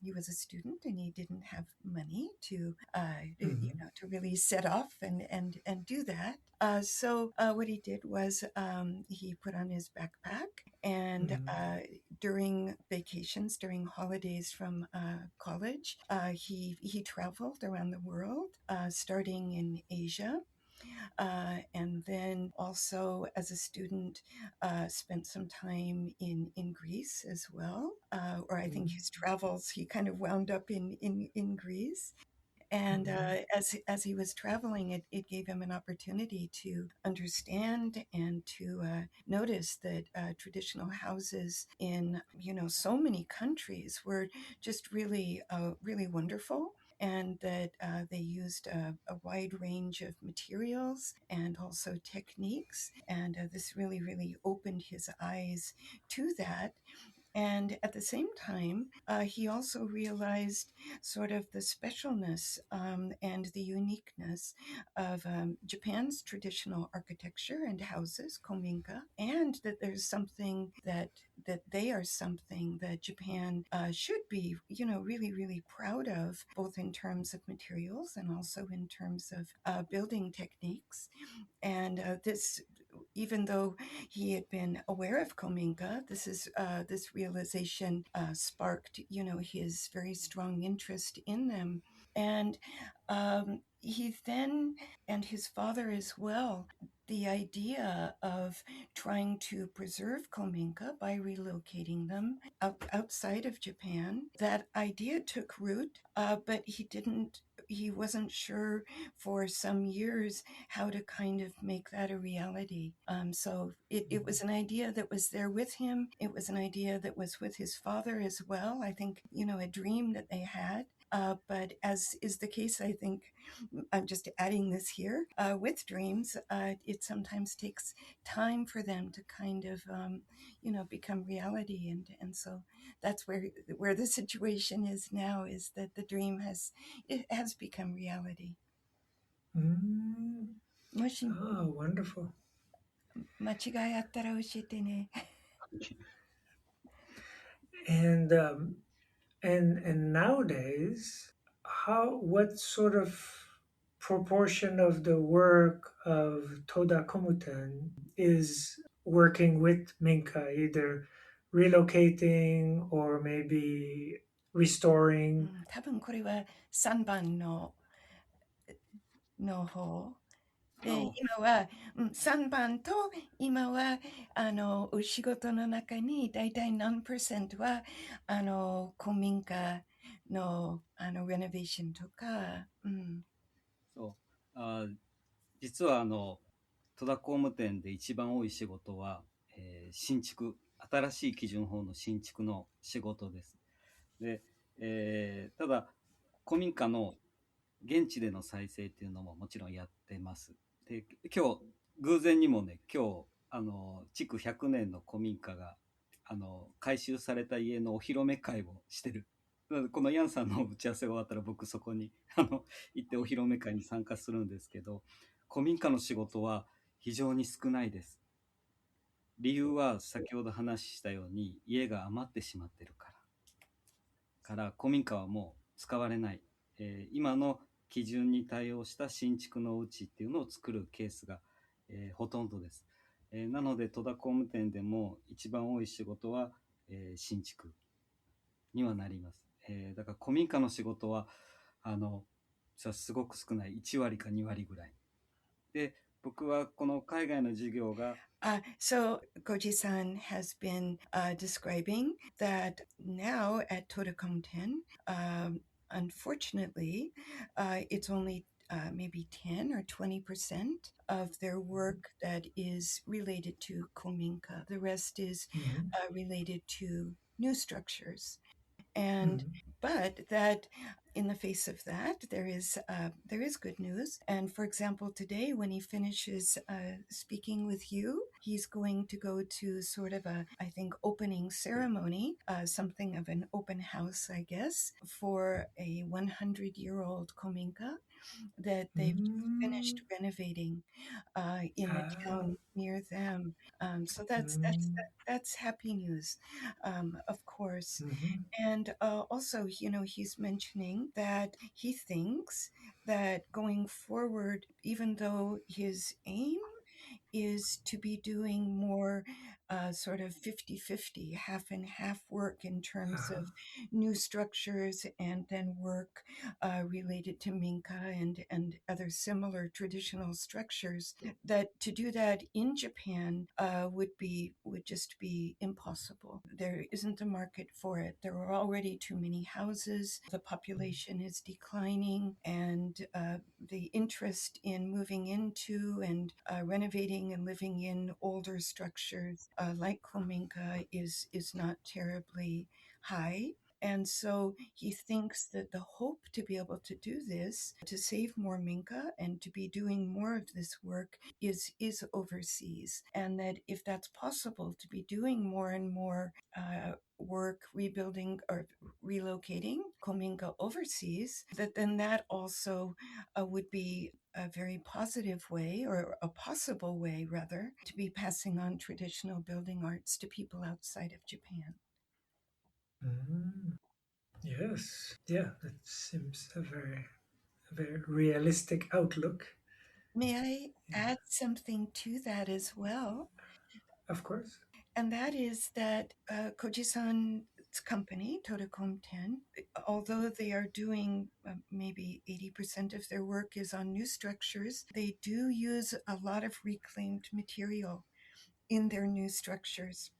he was a student and he didn't have money to, to really set off and do that. So what he did was he put on his backpack and during vacations, during holidays from college, he traveled around the world, starting in Asia. And then also as a student, spent some time in Greece as well. Or I think his travels, he kind of wound up in Greece. And as he was traveling, it gave him an opportunity to understand and to notice that traditional houses in so many countries were just really really wonderful, and that they used a wide range of materials and also techniques, and this really really opened his eyes to that. And at the same time, he also realized sort of the specialness and the uniqueness of Japan's traditional architecture and houses, Kominka, and that there's something that they are something that Japan should be, really, really proud of, both in terms of materials and also in terms of building techniques. And this, even though he had been aware of Kominka, this realization sparked, his very strong interest in them. And he then, and his father as well, the idea of trying to preserve Kominka by relocating them outside of Japan, that idea took root, but he wasn't sure for some years how to kind of make that a reality. So it was an idea that was there with him. It was an idea that was with his father as well. I think, a dream that they had. But as is the case, I think, I'm just adding this here, with dreams, it sometimes takes time for them to kind of, become reality. And so that's where the situation is now, is that the dream it has become reality. Oh, wonderful. 間違いあったら教えてね。And nowadays, what sort of proportion of the work of Toda Komuten is working with Minka, either relocating or maybe restoring? 多分これは3番の方。で、今は、3番と今は、お仕事の中にだいたい何%は、古民家の、レノベーションとか、そう。実は戸田工務店で一番多い仕事は、新築、新しい基準法の新築の仕事です。で、ただ、古民家の現地での再生っていうのももちろんやってます。で、今日、偶然にもね、今日、築100年の古民家が、改修された家のお披露目会をしてる。このヤンさんの打ち合わせが終わったら僕そこに行ってお披露目会に参加するんですけど、古民家の仕事は非常に少ないです。理由は先ほど話したように家が余ってしまってるから古民家はもう使われない、今の基準に対応した新築のお家っていうのを作るケースが、ほとんどです。なので戸田工務店でも一番多い仕事は、新築にはなります。だから古民家の仕事はすごく少ない、1割か2割ぐらいで、僕はこの海外の授業がSo Koji-san has been describing that now at Toda Komuten, unfortunately, it's only maybe 10 or 20% of their work that is related to Kominka. The rest is related to new structures. And but that in the face of that there is good news. And for example, today when he finishes speaking with you, he's going to go to sort of a, I think, opening ceremony, something of an open house, I guess, for a 100-year-old kominka that they've just finished renovating in the town near them. So that's happy news, of course. And also, he's mentioning that he thinks that going forward, even though his aim is to be doing more sort of 50-50, half and half work in terms of new structures and then work related to Minka and other similar traditional structures, that to do that in Japan would just be impossible. There isn't a market for it. There are already too many houses. The population is declining, and the interest in moving into and renovating and living in older structures like Kominka is not terribly high. And so he thinks that the hope to be able to do this, to save more Minka and to be doing more of this work is overseas. And that if that's possible, to be doing more and more work rebuilding or relocating Kominka overseas, that also would be a very positive way, or a possible way rather, to be passing on traditional building arts to people outside of Japan. Yes. Yeah, that seems a very realistic outlook. May I add something to that as well? Of course. And that is that Koji-san's company, Toda Komten, although they are doing maybe 80% of their work is on new structures, they do use a lot of reclaimed material in their new structures.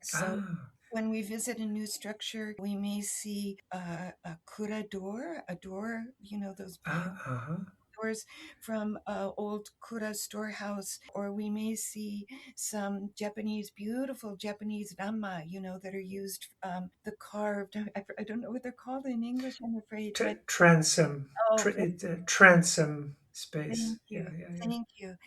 So Ah, when we visit a new structure, we may see a kura door, a door, those beautiful doors from old kura storehouse, or we may see some beautiful Japanese rama, that are used, the carved, I don't know what they're called in English, I'm afraid, but transom. oh, It's a transom space. thank Yeah, you. yeah, yeah. Thank you.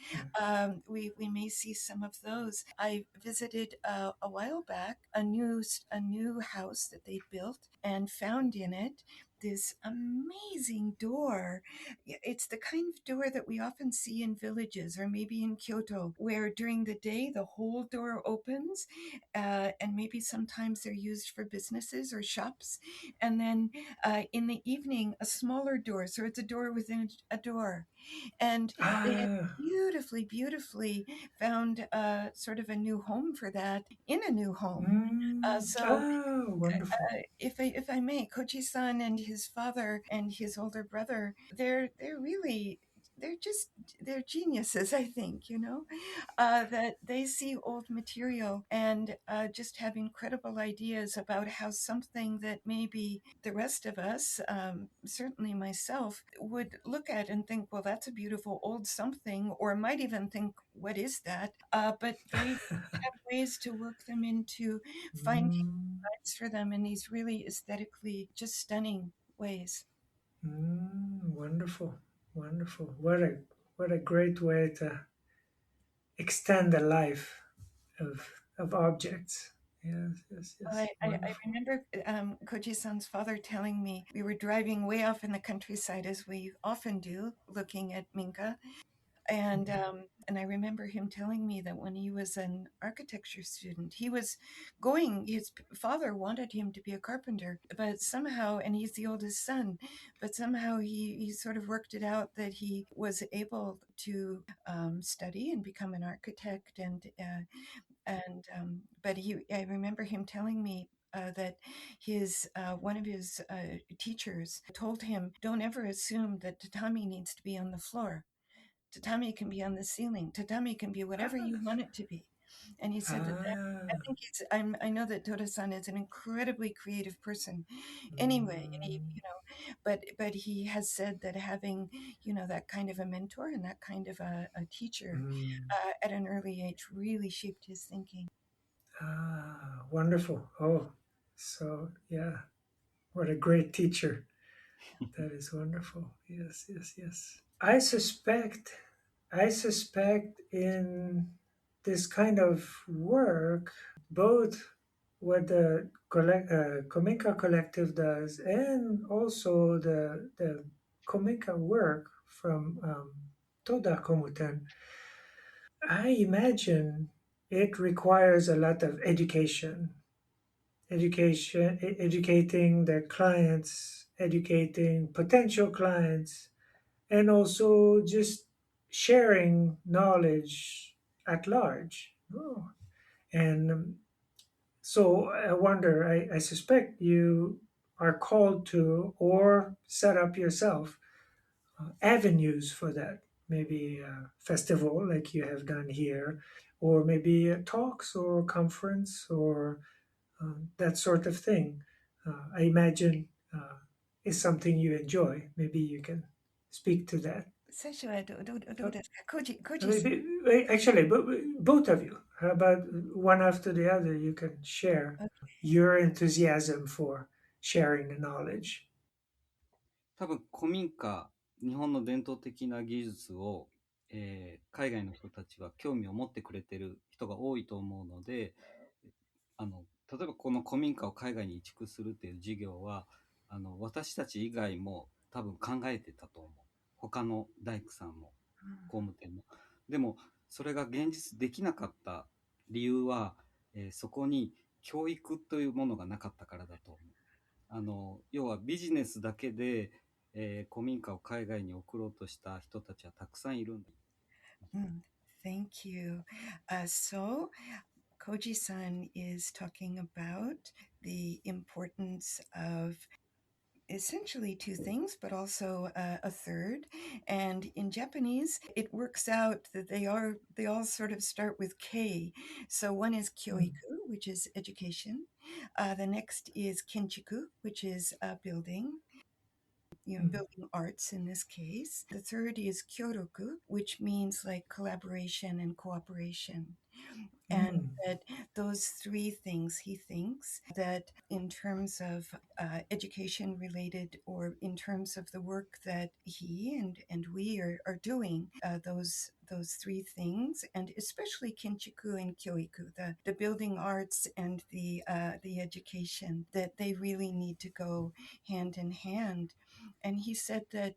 We may see some of those. I visited a while back a new house that they'd built and found in it this amazing door. It's the kind of door that we often see in villages or maybe in Kyoto, where during the day the whole door opens, and maybe sometimes they're used for businesses or shops, and then in the evening a smaller door, so it's a door within a door. And they had Ah, beautifully found sort of a new home for that in a new home. So wonderful. if I may, Kochi-san and his father and his older brother, they're really they're geniuses, I think, that they see old material and just have incredible ideas about how something that maybe the rest of us, certainly myself, would look at and think, well, that's a beautiful old something, or might even think, what is that? But they have ways to work them into finding Mm, lives for them in these really aesthetically just stunning ways. wonderful, wonderful. What a great way to extend the life of objects. Yes, yes, Well, yes. I Wonderful. remember Koji-san's father telling me we were driving way off in the countryside, as we often do, looking at Minka. And I remember him telling me that when he was an architecture student, he was going. His father wanted him to be a carpenter, but somehow, and he's the oldest son, but somehow he sort of worked it out that he was able to study and become an architect, and but I remember him telling me that his one of his teachers told him, "Don't ever assume that tatami needs to be on the floor. Tatami can be on the ceiling. Tatami can be whatever you want it to be." And he said that, I Ah, think I know that Toda-san is an incredibly creative person anyway, and mm, but he has said that having, that kind of a mentor and that kind of a teacher mm. at an early age really shaped his thinking. Wonderful. Oh, so yeah, what a great teacher. That is wonderful. Yes, yes, yes. I suspect in this kind of work, both what the Kominka collective does and also the Kominka work from Toda Komuten, I imagine it requires a lot of educating their clients, educating potential clients, and also just sharing knowledge at large. Oh. And so I wonder, I suspect you are called to or set up yourself avenues for that. Maybe a festival like you have done here, or maybe talks or conference or that sort of thing. I imagine is something you enjoy. Maybe you can speak to that. 最初はどうですか？コージさん。Actually, both of you. How about one after the other? You can share your enthusiasm for sharing the knowledge. 多分古民家、日本の伝統的な技術を、海外の人たちは興味を持ってくれてる人が多いと思うので、例えばこの古民家を海外に移築するっていう事業は、私たち以外も多分考えてたと思う。他の大工さんも工務店も。でもそれが現実できなかった理由は、そこに教育というものがなかったからだと思う。要はビジネスだけで、古民家を海外に送ろうとした人たちはたくさんいるんだ。Thank you. So, Koji-san is talking about the importance of essentially two things, but also a third. And in Japanese, it works out that they all sort of start with K. So one is kyoiku, which is education. The next is kenchiku, which is building. Building arts in this case. The third is kyoroku, which means like collaboration and cooperation. And that those three things, he thinks that in terms of education related, or in terms of the work that he and we are doing, those three things, and especially kinchiku and kyoiku, the building arts and the education, that they really need to go hand in hand. And he said that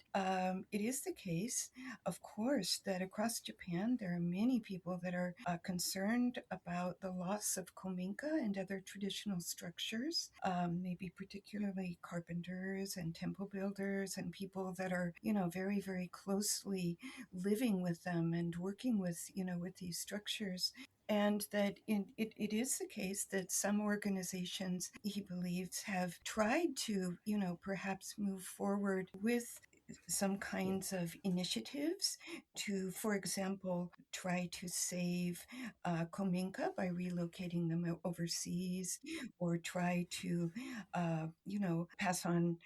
it is the case, of course, that across Japan there are many people that are concerned about the loss of kominka and other traditional structures, maybe particularly carpenters and temple builders and people that are, very, very closely living with them and working with these structures. And that it is the case that some organizations, he believes, have tried to, perhaps move forward with some kinds of initiatives to, for example, try to save Kominka by relocating them overseas, or try to, pass on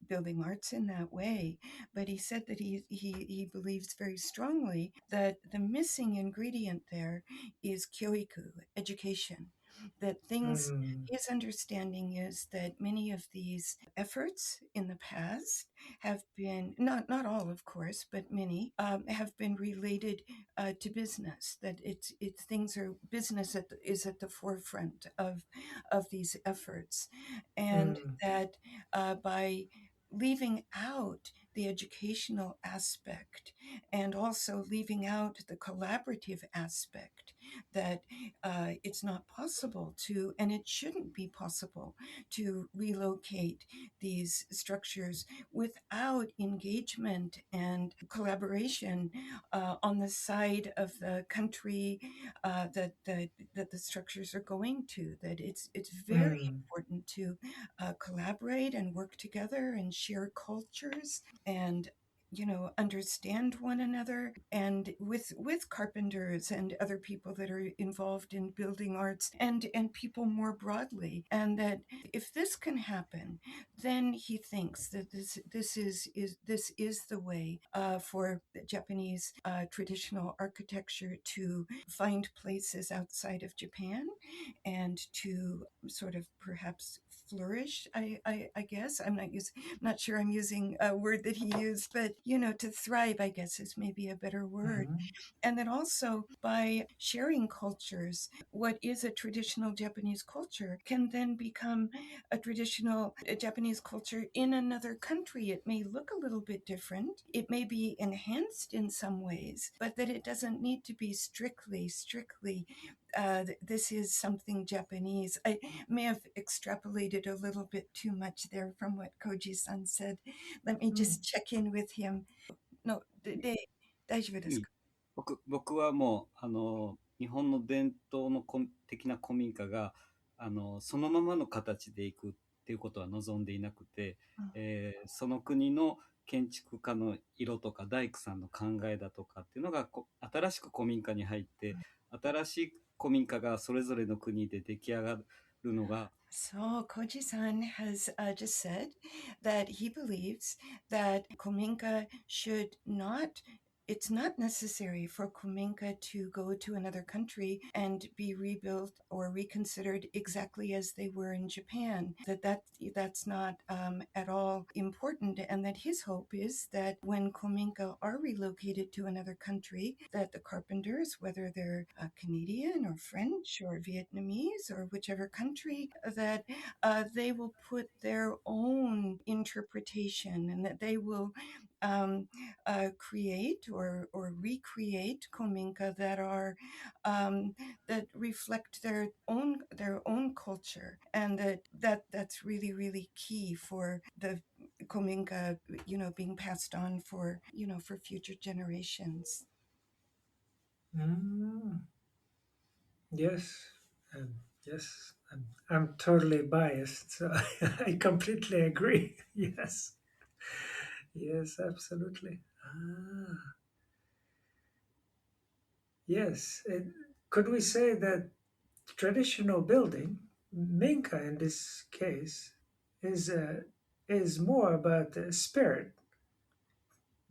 building arts in that way. But he said that he believes very strongly that the missing ingredient there is kyoiku, education. That things, his understanding is that many of these efforts in the past have been, not all of course, but many have been related to business. That it's things are business is at the forefront of these efforts, and that by leaving out the educational aspect and also leaving out the collaborative aspect, that it's not possible to, and it shouldn't be possible to relocate these structures without engagement and collaboration on the side of the country that the structures are going to. That it's very important to collaborate and work together and share cultures and understand one another, and with carpenters and other people that are involved in building arts and people more broadly. And that if this can happen, then he thinks that this is the way for the Japanese traditional architecture to find places outside of Japan and to sort of perhaps flourish. I guess I'm not sure I'm using a word that he used, but to thrive, I guess, is maybe a better word. And then also by sharing cultures, what is a traditional Japanese culture can then become a traditional Japanese culture in another country. It may look a little bit different, it may be enhanced in some ways, but that it doesn't need to be strictly this is something Japanese. I may have extrapolated a little bit too much there from what Koji-san said. Let me just check in with him. No, 大丈夫ですか？僕はもう日本の伝統の的な古民家がそのままの形でいくっていうことは望んでいなくて、その国の建築家の色とか大工さんの考えだとかっていうのが新しく古民家に入って、新しい古民家がそれぞれの国で出来上がるのが。So Koji-san has just said that he believes that Kominka should not, it's not necessary for Kominka to go to another country and be rebuilt or reconsidered exactly as they were in Japan. That's not at all important, and that his hope is that when Kominka are relocated to another country, that the carpenters, whether they're Canadian or French or Vietnamese or whichever country, that they will put their own interpretation, and that they will create or recreate kominka that are that reflect their own culture, and that's really key for the kominka being passed on for for future generations. Yes, yes, I'm totally biased, so I completely agree. Yes, yes, absolutely. Yes, could we say that traditional building, Minka in this case, is more about the spirit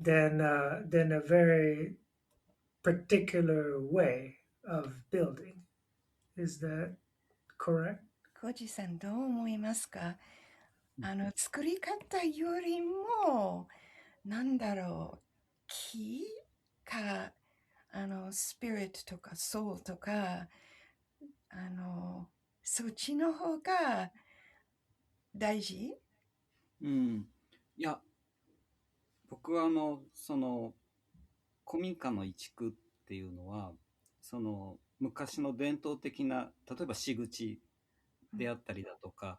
than a very particular way of building? Is that correct? コジさんどう思いますか？作り方よりもなんだろう、気かスピリットとかソウルとかそっちの方が大事？いや、僕はその古民家の移築っていうのはその昔の伝統的な例えば仕口であったりだとか、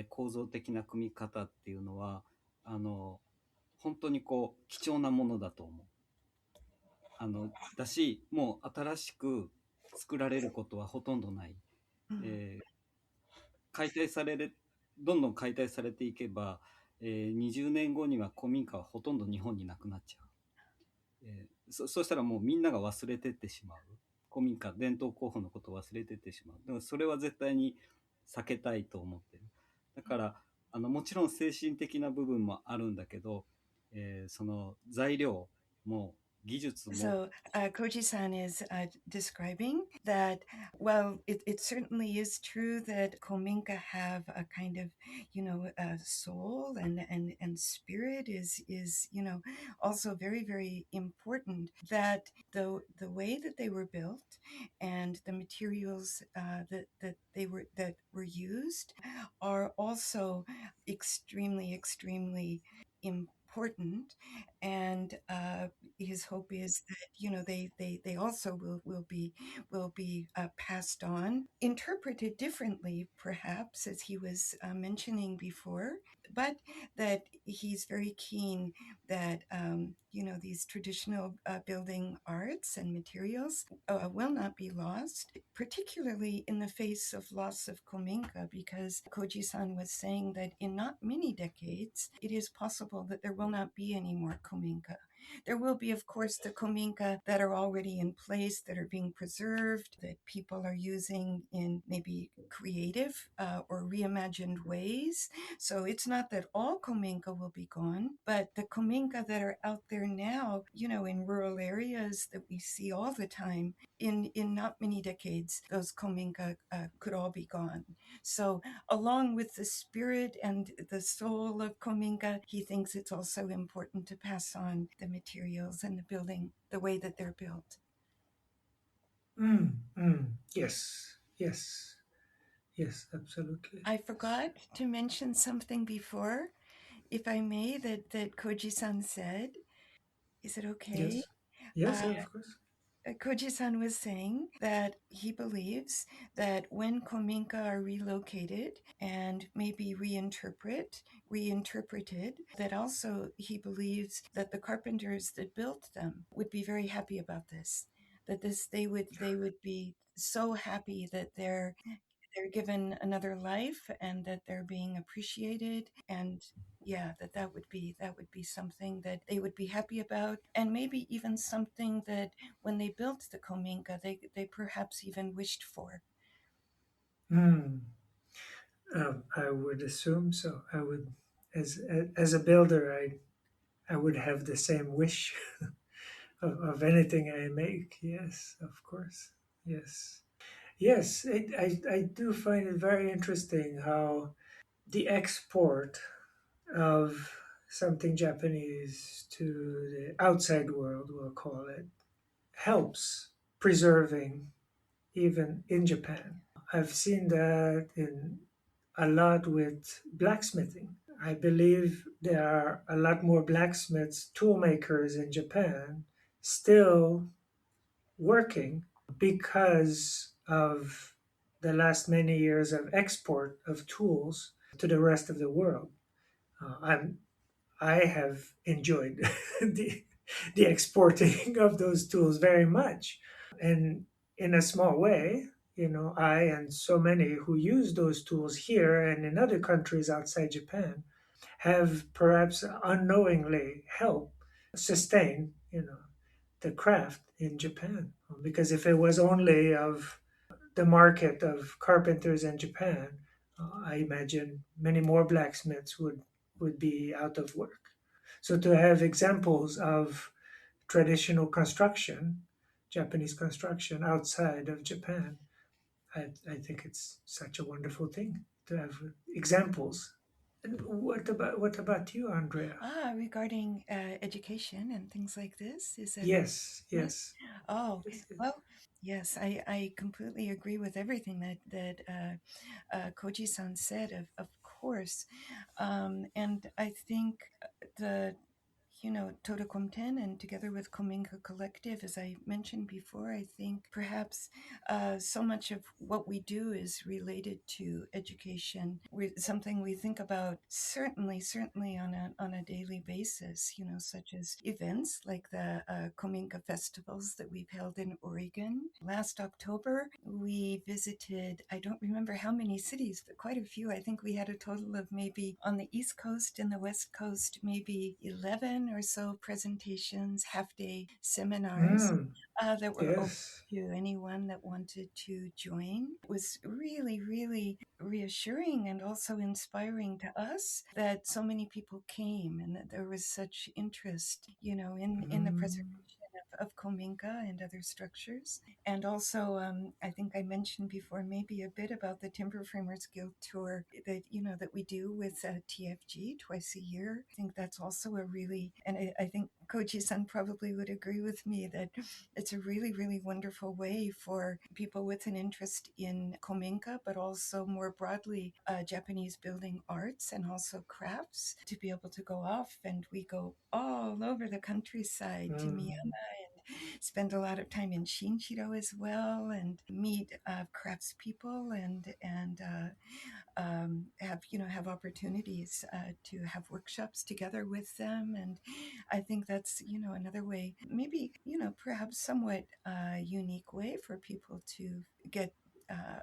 構造的な組み方っていうのは本当に貴重なものだと思う。だしもう新しく作られることはほとんどない。解体されるどんどん解体されていけば、20年後には古民家はほとんど日本になくなっちゃう。そうしたらもうみんなが忘れてってしまう。古民家、伝統工法のことを忘れてってしまう。だからそれは絶対に避けたいと思ってる。だからもちろん精神的な部分もあるんだけど、その材料も技術も So Koji-san is describing that, well, it certainly is true that Kominka have a kind of, soul and spirit is, also very, very important. That the way that they were built and the materials that were used are also extremely, extremely important. And his hope is that they also will be passed on, interpreted differently, perhaps, as he was mentioning before, but that he's very keen that these traditional building arts and materials will not be lost, particularly in the face of loss of Kominka, because Koji-san was saying that in not many decades, it is possible that there will not be any more Kominka. There will be, of course, the Kominka that are already in place, that are being preserved, that people are using in maybe creative or reimagined ways. So it's not that all Kominka will be gone, but the Kominka that are out there now, in rural areas that we see all the time, in not many decades, those Kominka could all be gone. So along with the spirit and the soul of Kominka, he thinks it's also important to pass on the materials and the building, the way that they're built. Yes, yes, yes, absolutely. I forgot to mention something before, if I may, that Koji-san said. Is it okay? Yes, yes, Uh, of course. Koji-san was saying that he believes that when Kominka are relocated and maybe reinterpreted, that also he believes that the carpenters that built them would be very happy about this. That they would be so happy that they're given another life and that they're being appreciated, and yeah, that would be something that they would be happy about, and maybe even something that when they built the Kominka they perhaps even wished for. Hmm. I would assume so. I would, as a builder, I would have the same wish of anything I make. Yes, of course. Yes, yes. I do find it very interesting how the export of something Japanese to the outside world, we'll call it, helps preserving even in Japan. I've seen that in a lot with blacksmithing. I believe there are a lot more blacksmiths, tool makers in Japan still working because of the last many years of export of tools to the rest of the world. I'm I have enjoyed the the exporting of those tools very much, and in a small way, I and so many who use those tools here and in other countries outside Japan have perhaps unknowingly helped sustain, the craft in Japan. Because if it was only of the market of carpenters in Japan, I imagine many more blacksmiths would be out of work. So to have examples of traditional construction, Japanese construction outside of Japan, I think it's such a wonderful thing to have examples. And what about you, Andrea? Regarding education and things like this, is that Yes, yes? yes, Oh, yes, yes. well, yes, I completely agree with everything that Koji-san said, of course. And I think the Toda Komten and together with Kominka Collective, as I mentioned before, I think perhaps so much of what we do is related to education. Something we think about certainly on a daily basis, such as events like the Kominka festivals that we've held in Oregon. Last October, we visited, I don't remember how many cities, but quite a few. I think we had a total of maybe on the East Coast and the West Coast, maybe 11 or so presentations, half-day seminars Mm, that were open yes. to anyone that wanted to join. It was really, really reassuring and also inspiring to us that so many people came and that there was such interest, in the preservation Mm, of Kominka and other structures. And also, I think I mentioned before maybe a bit about the Timber Framers Guild tour that we do with TFG twice a year. I think that's also a really, and I think Koji-san probably would agree with me that it's a really, really wonderful way for people with an interest in Kominka, but also more broadly Japanese building arts and also crafts to be able to go off. And we go all over the countryside to mm, Miyama and spend a lot of time in Shinshiro as well and meet craftspeople and have opportunities to have workshops together with them. And I think that's another way, maybe perhaps somewhat unique way for people to get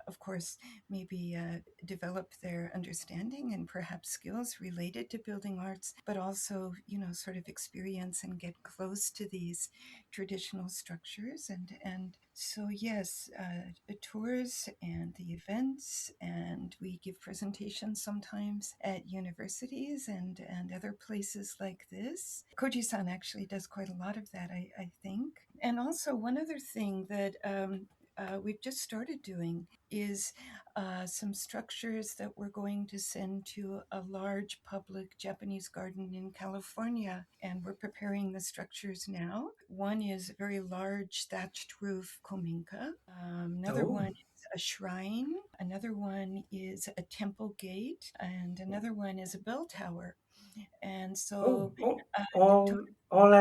of course, maybe develop their understanding and perhaps skills related to building arts, but also, sort of experience and get close to these traditional structures. And so, yes, tours and the events, and we give presentations sometimes at universities and other places like this. Koji-san actually does quite a lot of that, I think. And also, one other thing that we've just started doing is some structures that we're going to send to a large public Japanese garden in California. And we're preparing the structures now. One is a very large thatched roof kominka. Another oh, one is a shrine. Another one is a temple gate. And another one is a bell tower. And oh, so, oh, to- all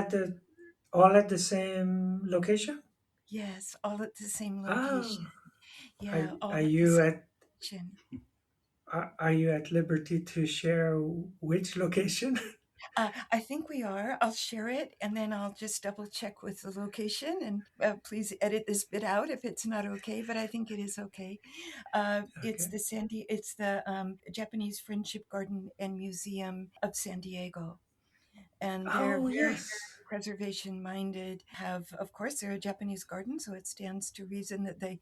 at the same location? yes, all at the same location. Ah, Yeah, are all at the you same at location. are you at liberty to share which location? I think we are. I'll share it and then I'll just double check with the location and please edit this bit out if it's not okay, but I think it is okay. It's Okay. the Japanese Friendship Garden and Museum of San Diego. And they're Oh very, yes. very preservation minded. Have, of course, they're a Japanese garden, so it stands to reason that they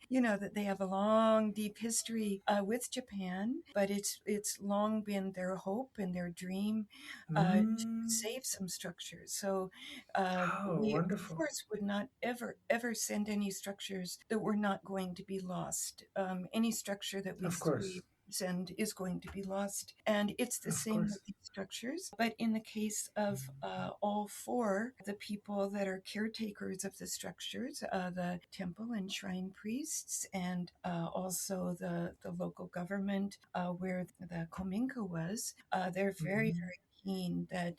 have a long, deep history with Japan. But it's long been their hope and their dream to Mm, save some structures. So oh, we, of wonderful. course, would not ever send any structures that were not going to be lost. Any structure that Of we course, send is going to be lost. And it's the of same course. with these structures. But in the case of all four, the people that are caretakers of the structures, the temple and shrine priests, and also the local government where the Kominka was, they're very, Mm, very keen that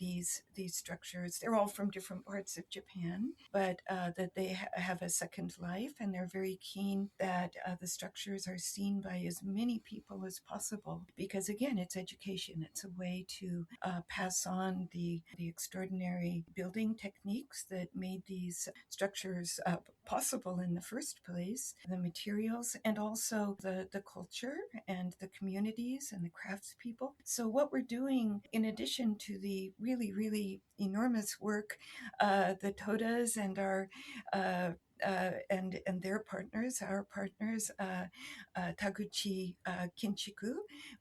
these structures, they're all from different parts of Japan, but that they have a second life, and they're very keen that the structures are seen by as many people as possible, because again, it's education. It's a way to pass on the extraordinary building techniques that made these structures possible in the first place, the materials, and also the culture and the communities and the craftspeople. So what we're doing, in addition to the really, really enormous work, the Todas and our and their partners, our partners, Taguchi Kinchiku,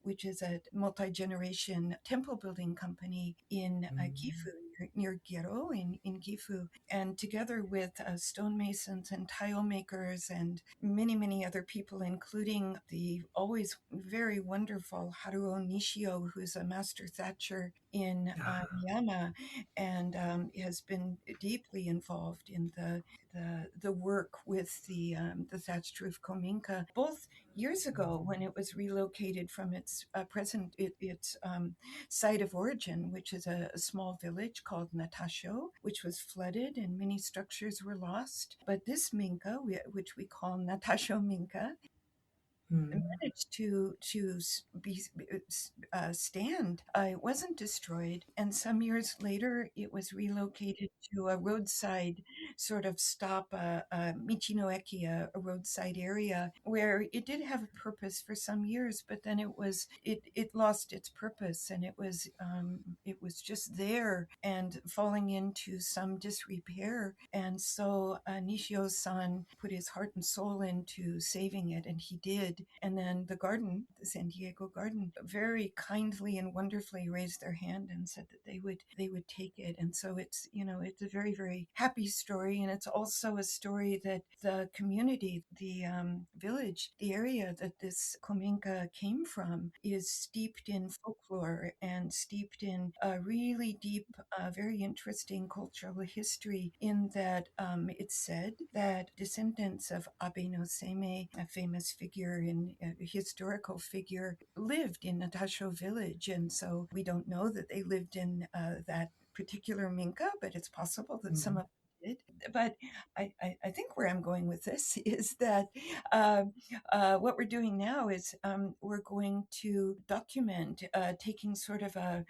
which is a multi-generation temple building company in mm, Gifu, near Gero in Gifu, and together with stonemasons and tile makers and many, many other people, including the always very wonderful Haruo Nishio, who's a master thatcher in ah, Miyama, and has been deeply involved in the work with the thatched roof kominka, both years ago when it was relocated from its site of origin, which is a small village called Natasho, which was flooded and many structures were lost. But this minka, which we call Natasho Minka, managed to stand. It wasn't destroyed, and some years later, it was relocated to a roadside sort of stop, Michi no Eki, a roadside area where it did have a purpose for some years, but then it lost its purpose, and it was just there and falling into some disrepair. And so Nishio-san put his heart and soul into saving it, and he did. And then the garden, the San Diego Garden, very kindly and wonderfully raised their hand and said that they would take it. And so it's it's a very, very happy story, and it's also a story that the community, the village, the area that this Kominka came from is steeped in folklore and steeped in a really deep, very interesting cultural history. In that it's said that descendants of Abe no Seimei, a famous figure in a historical figure, lived in Natasho village, and so we don't know that they lived in that particular minka, but it's possible that some of them did. But I think where I'm going with this is that what we're doing now is we're going to document, taking sort of a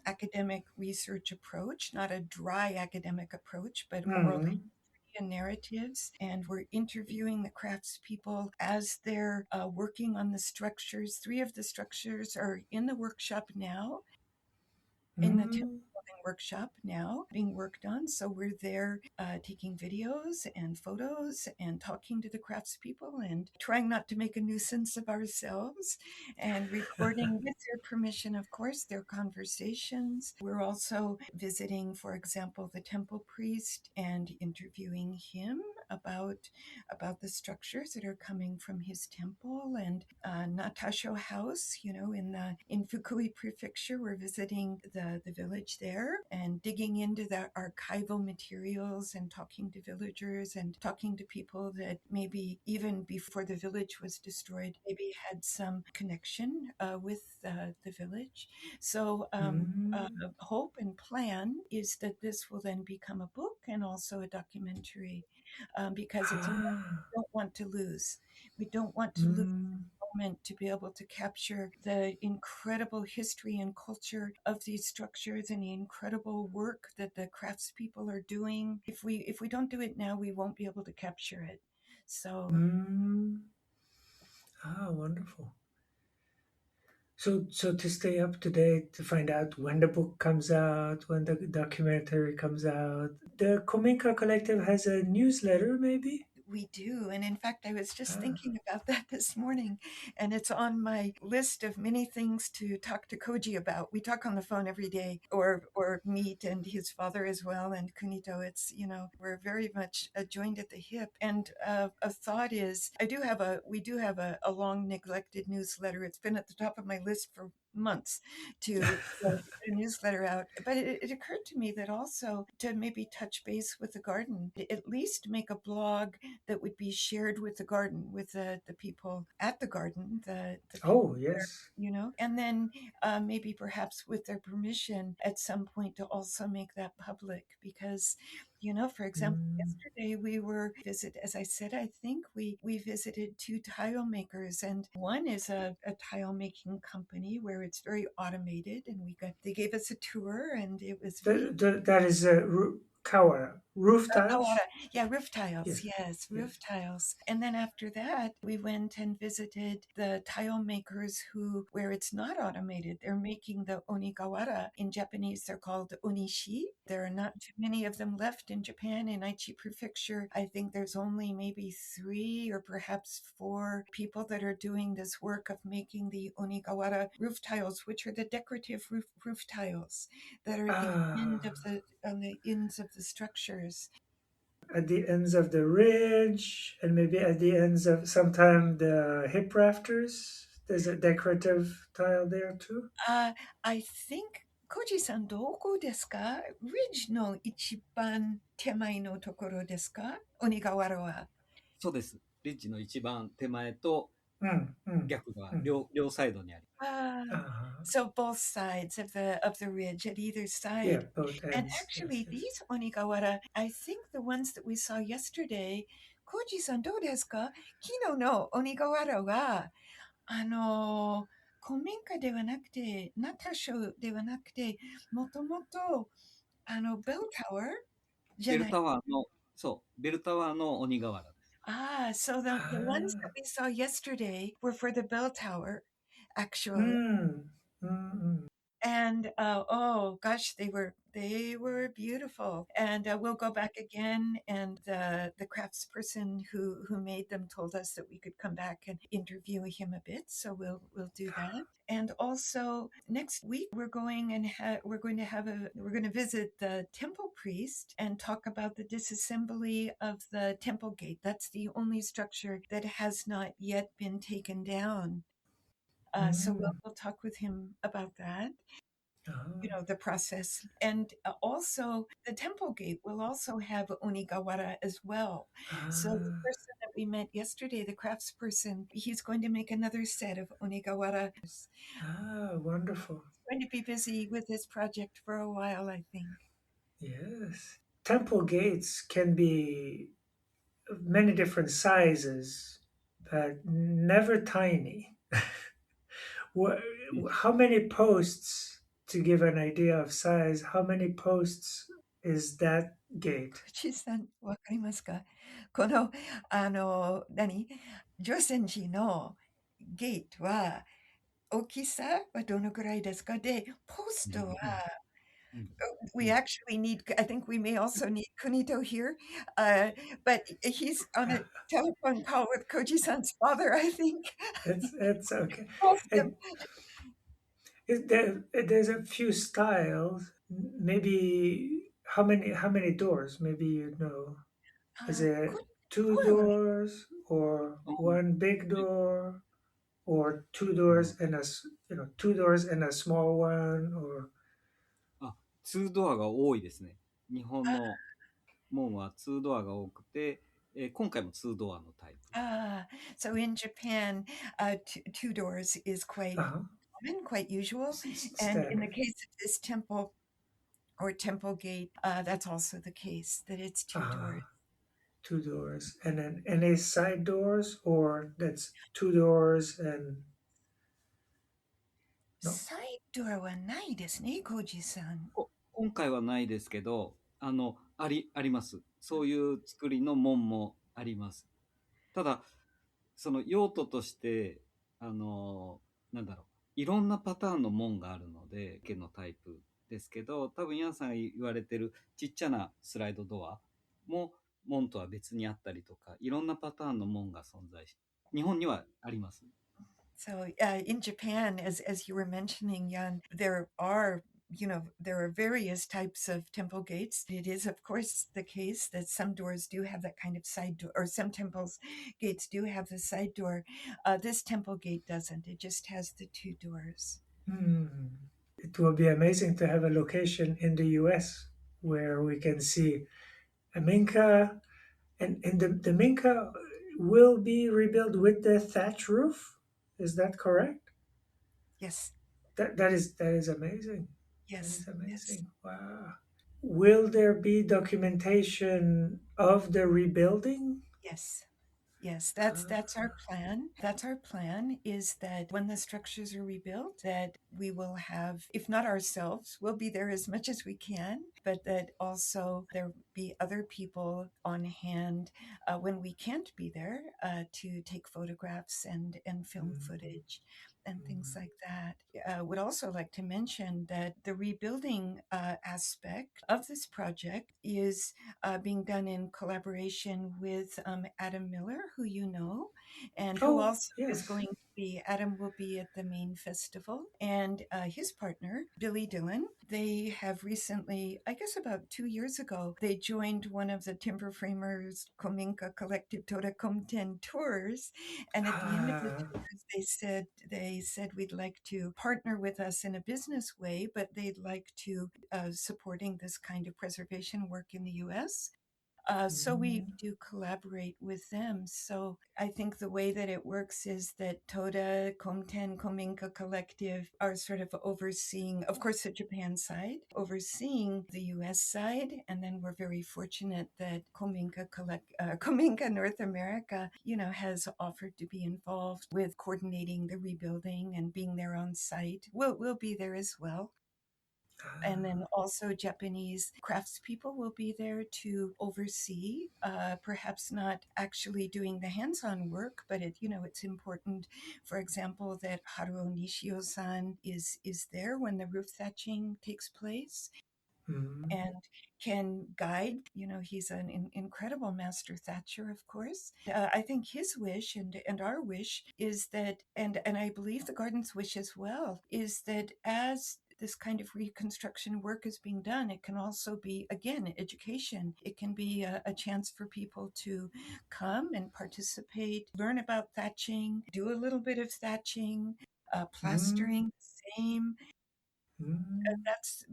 academic research approach, not a dry academic approach, but oral and narratives, and we're interviewing the craftspeople as they're working on the structures. 3 of the structures are in the workshop now, in the temple building workshop now, being worked on. So we're there taking videos and photos and talking to the craftspeople and trying not to make a nuisance of ourselves, and recording with their permission, of course, their conversations. We're also visiting, for example, the temple priest and interviewing him about the structures that are coming from his temple. And Natasho House, in Fukui Prefecture, we're visiting the village there and digging into the archival materials and talking to villagers and talking to people that maybe even before the village was destroyed, maybe had some connection with the village. So hope and plan is that this will then become a book and also a documentary, because it's a moment we don't want to lose. We don't want to lose moment to be able to capture the incredible history and culture of these structures and the incredible work that the craftspeople are doing. If we don't do it now, we won't be able to capture it. So wonderful. So to stay up to date, to find out when the book comes out, when the documentary comes out, the Kominka Collective has a newsletter, maybe? we do. And in fact, I was just thinking about that this morning, and it's on my list of many things to talk to Koji about. We talk on the phone every day, or meet, and his father as well, and Kunito. It's, we're very much joined at the hip. And a thought is, we do have a long neglected newsletter. It's been at the top of my list for months to put a newsletter out. But it occurred to me that also to maybe touch base with the garden, at least make a blog that would be shared with the garden, with the people at the garden, the people Oh, yes. there, and then maybe perhaps with their permission at some point to also make that public. Because for example, yesterday we were as I said, I think we visited 2 tile makers, and one is a tile making company where it's very automated, and they gave us a tour, and it was really That is Kawara. Roof tiles? Kawara. Yeah, roof tiles. Yes. Yes, Yes. roof tiles. And then after that, we went and visited the tile makers where it's not automated. They're making the onigawara. In Japanese, they're called onishi. There are not too many of them left in Japan. In Aichi Prefecture, I think there's only maybe 3 or perhaps 4 people that are doing this work of making the onigawara roof tiles, which are the decorative roof tiles that are at the end of on the ends of the structures. At the ends of the ridge, and maybe at the ends of sometime the hip rafters. There's a decorative tile there too. I think Koji-san どこですか? Ridge の一番手前のところですか? 鬼瓦は。そうです。リッジの一番手前と Mm, mm, 逆が mm. 両サイドにあります。Ah, Uh-huh. so both sides of the ridge at either Yeah, side. both And ends. Yes, actually, yes. these onigawara, I think the ones that we saw yesterday, Koji-san, どうですか？昨日のonigawara は、古民家ではなくて、ナタショではなくて、もともと、ベルタワーじゃベルない。タワーの、そう、ベルタワーの鬼瓦です。Ah, so the ones that Ah, we saw yesterday were for the bell tower, actually. mm, mm, mm. And oh gosh, they were beautiful. And we'll go back again. And the craftsperson who made them told us that we could come back and interview him a bit. So we'll do that. And also next week we're going to visit the temple priest and talk about the disassembly of the temple gate. That's the only structure that has not yet been taken down. So Mm. we'll talk with him about that, Oh, the process. And also, the temple gate will also have onigawara as well. So the ah, person that we met yesterday, the craftsperson, he's going to make another set of onigawara. He's wonderful. going to be busy with this project for a while, I think. Yes. Temple gates can be many different sizes, but never tiny. What, how many posts, to give an idea of size, how many posts is that gate? 口さん、わかりますか？この、乗船時のゲートは、大きさはどのくらいですか？で、ポストは、we actually need, I think we may also need Kunito here, but he's on a telephone call with Koji-san's father, I think. It's okay. Post him. And there's a few styles. Maybe how many doors? Maybe you know. Is it two これは、doors or one big door or two うん、 doors and two doors and a small one or あ、2ドアが多いですね。日本の門は2ドアが多くて、今回も2ドアのタイプ。so in Japan, two doors is quite uh-huh, common, quite usual. And in the standard. case of this temple or temple gate, that's also the case, that it's two Uh-huh. doors. 2 doors and then any side doors or that's 2 doors and no. サイドはないですね、コージさん。今回はないですけど、あります。そういう作りの門もあります。ただ、その用途として、なんだろう、いろんなパターンの門があるので、のタイプですけど、多分ヤンさんが言われてるちっちゃなスライドドアも門とは別にあったりとか、いろんなパターンの門が存在し、日本にはあります。So in Japan, as you were mentioning, Jan, there are various types of temple gates. It is, of course, the case that some doors do have that kind of side door, or some temples gates do have the side door. This temple gate doesn't. It just has the two doors. It will be amazing to have a location in the US where we can see a Minka and the Minka will be rebuilt with the thatch roof. Is that correct? Yes, That is amazing. That yes, is yes. amazing. Wow. Will there be documentation of the rebuilding? Yes. Yes, that's Ah, our plan. That's our plan, is that when the structures are rebuilt, that we will have, if not ourselves, we'll be there as much as we can, but that also there be other people on hand when we can't be there to take photographs and film mm, footage and things mm. like that. Would also like to mention that the rebuilding aspect of this project is being done in collaboration with Adam Miller, who you know, and who Oh, also is yes. going to be, Adam will be at the main festival, and his partner, Billy Dillon. They have recently, I guess about 2 years ago, they joined one of the timber framers Kominka collective Toda Komuten tours. And at the end of the Ah, tours, they said we'd like to partner with us in a business way, but they'd like to supporting this kind of preservation work in the U.S. So we do collaborate with them. So I think the way that it works is that Toda, Komten, Kominka Collective are sort of overseeing, of course, the Japan side, overseeing the US side. And then we're very fortunate that Kominka North America, has offered to be involved with coordinating the rebuilding and being there on site. We'll be there as well. And then also Japanese craftspeople will be there to oversee, perhaps not actually doing the hands-on work, but it's important, for example, that Haruo Nishio-san is there when the roof thatching takes place and can guide. He's an incredible master thatcher, of course. I think his wish and our wish is that, and I believe the garden's wish as well, is that as this kind of reconstruction work is being done, it can also be, again, education. It can be a chance for people to come and participate, learn about thatching, do a little bit of thatching, plastering, same. That's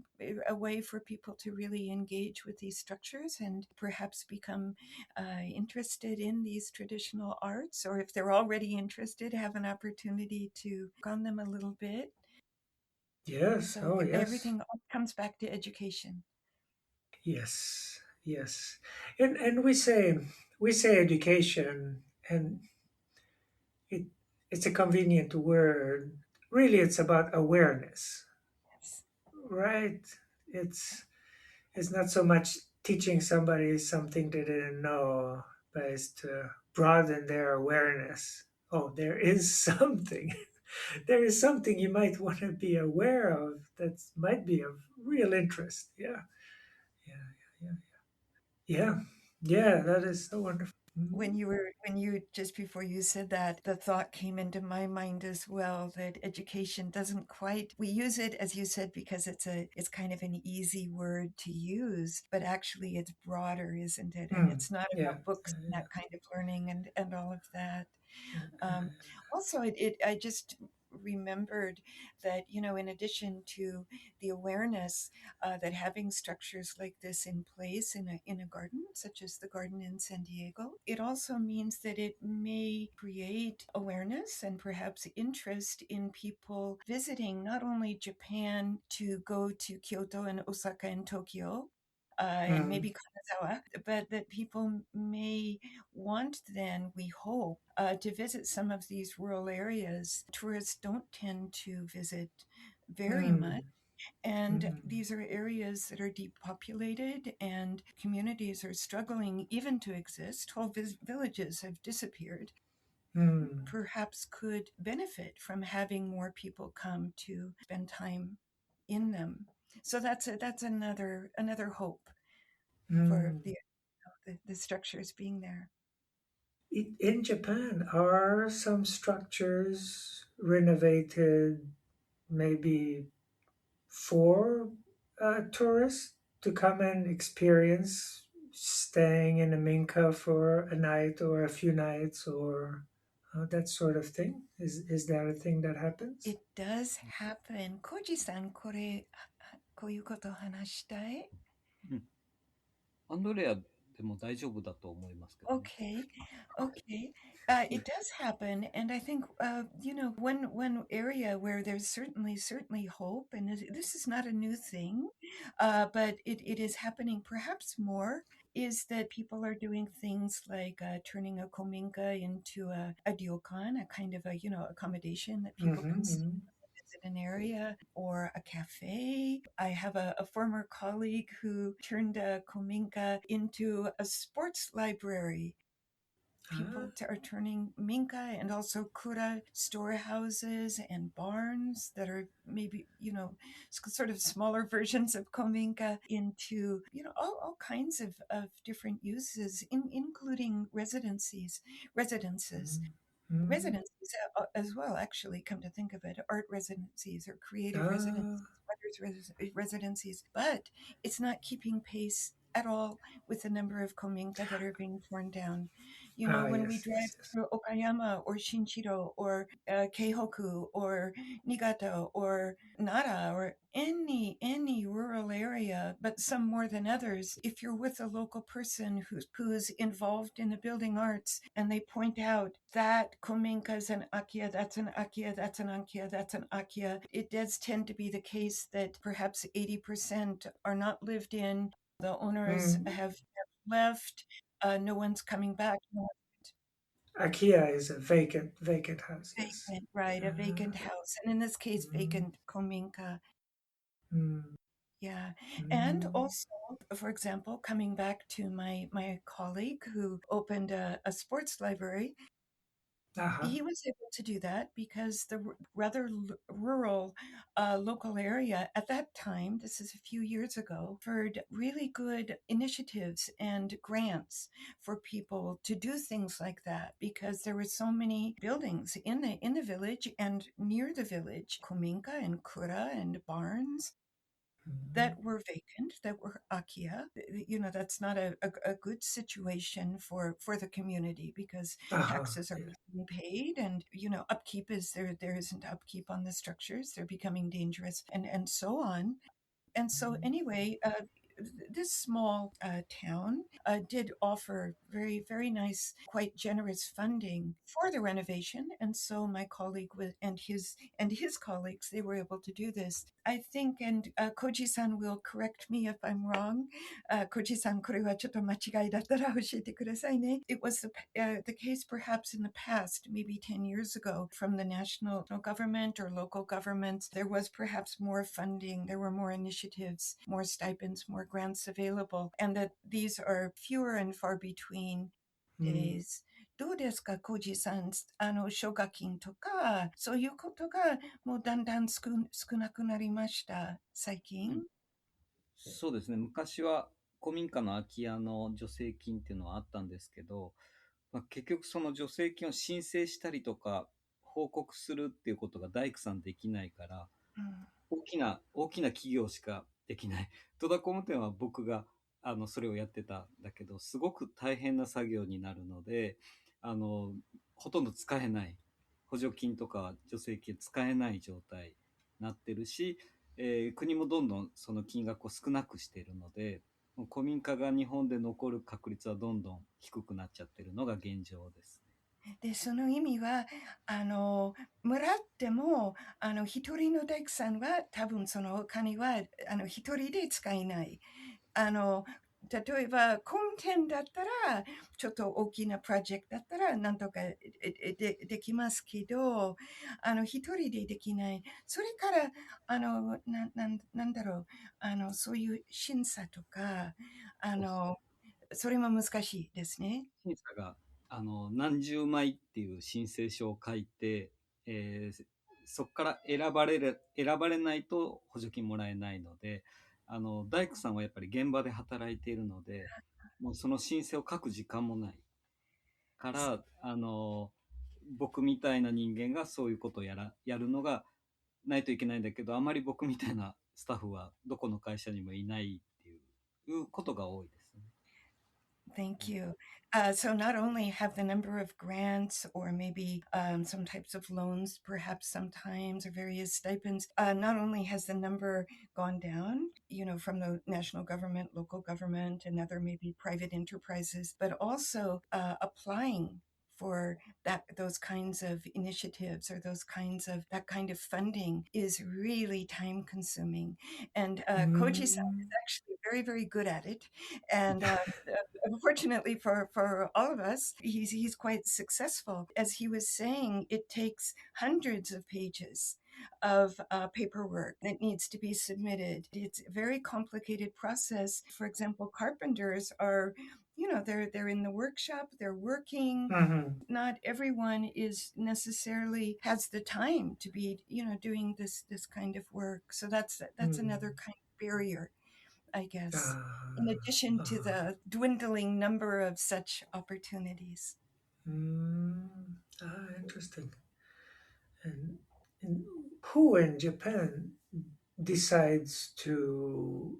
a way for people to really engage with these structures and perhaps become interested in these traditional arts, or if they're already interested, have an opportunity to work on them a little bit. Yes. So Oh, yes. everything comes back to education. Yes. Yes. And we say education, and it it's a convenient word. Really, it's about awareness, Yes. right? It's it's not so much teaching somebody something they didn't know, but it's to broaden their awareness. Oh, there is something. There is something you might want to be aware of that might be of real interest. Yeah, yeah, yeah, yeah, yeah. That is so wonderful. When you just before you said that, the thought came into my mind as well that education doesn't quite, we use it, as you said, because it's kind of an easy word to use, but actually it's broader, isn't it? And it's not Yeah, about books and yeah, that kind of learning and all of that. yeah. Also, I just remembered that, in addition to the awareness that having structures like this in place in a garden, such as the garden in San Diego, it also means that it may create awareness and perhaps interest in people visiting not only Japan to go to Kyoto and Osaka and Tokyo, and maybe Kanazawa, but that people may want then, we hope, to visit some of these rural areas. Tourists don't tend to visit very much. And these are areas that are depopulated and communities are struggling even to exist. Whole villages have disappeared. Perhaps could benefit from having more people come to spend time in them. So that's another hope for the structures being there. In Japan, are some structures renovated maybe for tourists to come and experience staying in a minka for a night or a few nights or that sort of thing? Is that a thing that happens? It does happen. Koji-san, こういうことを話したい? うん。アンドレアでも大丈夫だと思いますけどね。Okay, okay. It does happen, and I think one area where there's certainly hope, and this is not a new thing, but it is happening perhaps more. Is that people are doing things like turning a kominka into a ryokan, a kind of a accommodation that people can visit an area, or a cafe. I have a former colleague who turned a Kominka into a sports library. People are turning minka and also kura storehouses and barns that are maybe, sort of smaller versions of kominka into, all kinds of different uses, including residences as well, actually, come to think of it, art residencies or creative residencies, but it's not keeping pace at all with the number of kominka that are being torn down. When we Yes, drive yes, yes. through Okayama or Shinchiro or Keihoku or Niigata or Nara or any rural area but some more than others. If you're with a local person who's involved in the building arts and they point out that Kominka is an Akia, that's an Akia, that's an Akia, that's an Akia, it does tend to be the case that perhaps 80% are not lived in. The owners Mm. have left. No one's coming back. No IKEA is a vacant house. Yes. vacant, right? A vacant Uh, house, and in this case, mm, vacant Kominka. mm, Yeah, and mm. also, for example, coming back to my colleague who opened a sports library, Uh-huh. he was able to do that because the rather rural local area at that time, this is a few years ago, offered really good initiatives and grants for people to do things like that because there were so many buildings in the village and near the village, Kominka and Kura and barns Mm. that were vacant, that were akia. You know, that's not a good situation for the community because Uh-huh. taxes are Yeah. being paid and, you know, upkeep is there isn't upkeep on the structures. They're becoming dangerous and so on. And so, Mm. anyway, this small town did offer very, very nice, quite generous funding for the renovation. And so, my colleague and his colleagues, they were able to do this. I think, and Koji-san will correct me if I'm wrong. Koji-san, これはちょっと間違いだったら教えてくださいね. It was the case perhaps in the past, maybe 10 years ago, from the national government or local governments, there was perhaps more funding, there were more initiatives, more stipends, more grants available, and that these are fewer and far between Mm. days. どうですか、コージさん、奨学金とか、そういうことがもうだんだん少なくなりました、最近。そうですね。昔は古民家の空き家の助成金っていうのはあったんですけど、結局その助成金を申請したりとか報告するっていうことが大工さんできないから、大きな企業しかできない。戸田工務店は僕がそれをやってたんだけど、すごく大変な作業になるので、ほとんど使えない。補助金とか助成金使えない状態になってるし、国もどんどんその金額を少なくしているので、古民家が日本で残る確率はどんどん低くなっちゃってるのが現状ですね。で、その意味は、もらっても、一人の大工さんは多分そのお金は、一人で使えない。例えば、コンテンだったら、ちょっと大きなプロジェクトだったら、なんとかできますけど、一人でできない。それから、なんだろう、そういう審査とか、それも難しいですね。審査が何十枚っていう申請書を書いて、そこから選ばれないと補助金もらえないので、大工さんはやっぱり現場で働いているので、もうその申請を書く時間もないから、僕みたいな人間がそういうことをやるのがないといけないんだけど、あまり僕みたいなスタッフはどこの会社にもいないっていうことが多いですね。Thank you. So not only have the number of grants or maybe some types of loans, perhaps sometimes, or various stipends, not only has the number gone down, you know, from the national government, local government, and other maybe private enterprises, but also applying for those kinds of initiatives or that kind of funding is really time consuming. And Koji-san is Mm. actually very, very good at it. And unfortunately for all of us, he's quite successful. As he was saying, it takes hundreds of pages of paperwork that needs to be submitted. It's a very complicated process. For example, carpenters are, you know, they're in the workshop, they're working. Mhm. Not everyone is necessarily has the time to be, you know, doing this kind of work. So that's another Mm. kind of barrier, I guess, in Ah, addition to ah. the dwindling number of such opportunities. Interesting. And, and who in Japan decides to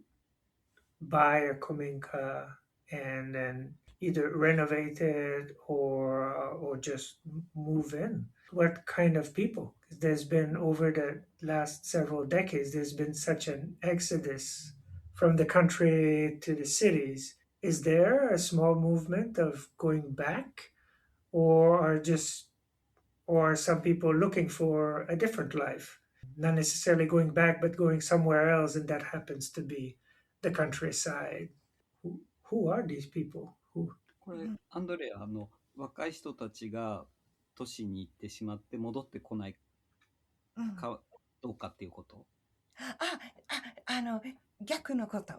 buy a Kominka and then either renovate it or just move in? What kind of people? 'Cause there's been over the last several decades, there's been such an exodus from the country to the cities. Is there a small movement of going back, or are just or are some people looking for a different life? Not necessarily going back, but going somewhere else, and that happens to be the countryside. Who are these people? Who? これ、アンドレア、若い人たちが都市に行ってしまって戻ってこないかどうかっていうこと。逆のこと。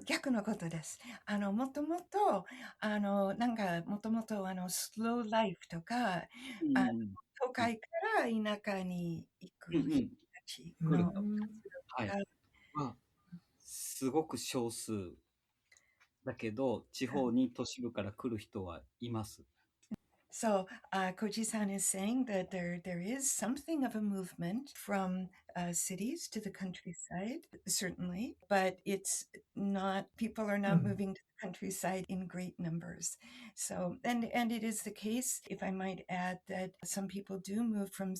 逆のことです。もともと、なんか、もともと、スローライフとか、あ都会から田舎に行く人たちの活はい。動が、まあ、すごく少数だけど、地方に都市部から来る人はいます。So, Koji-san is saying that there is something of a movement from cities to the countryside, certainly, but it's not. People are not moving to the countryside in great numbers. So, and it is the case, if I might add, that some people do move from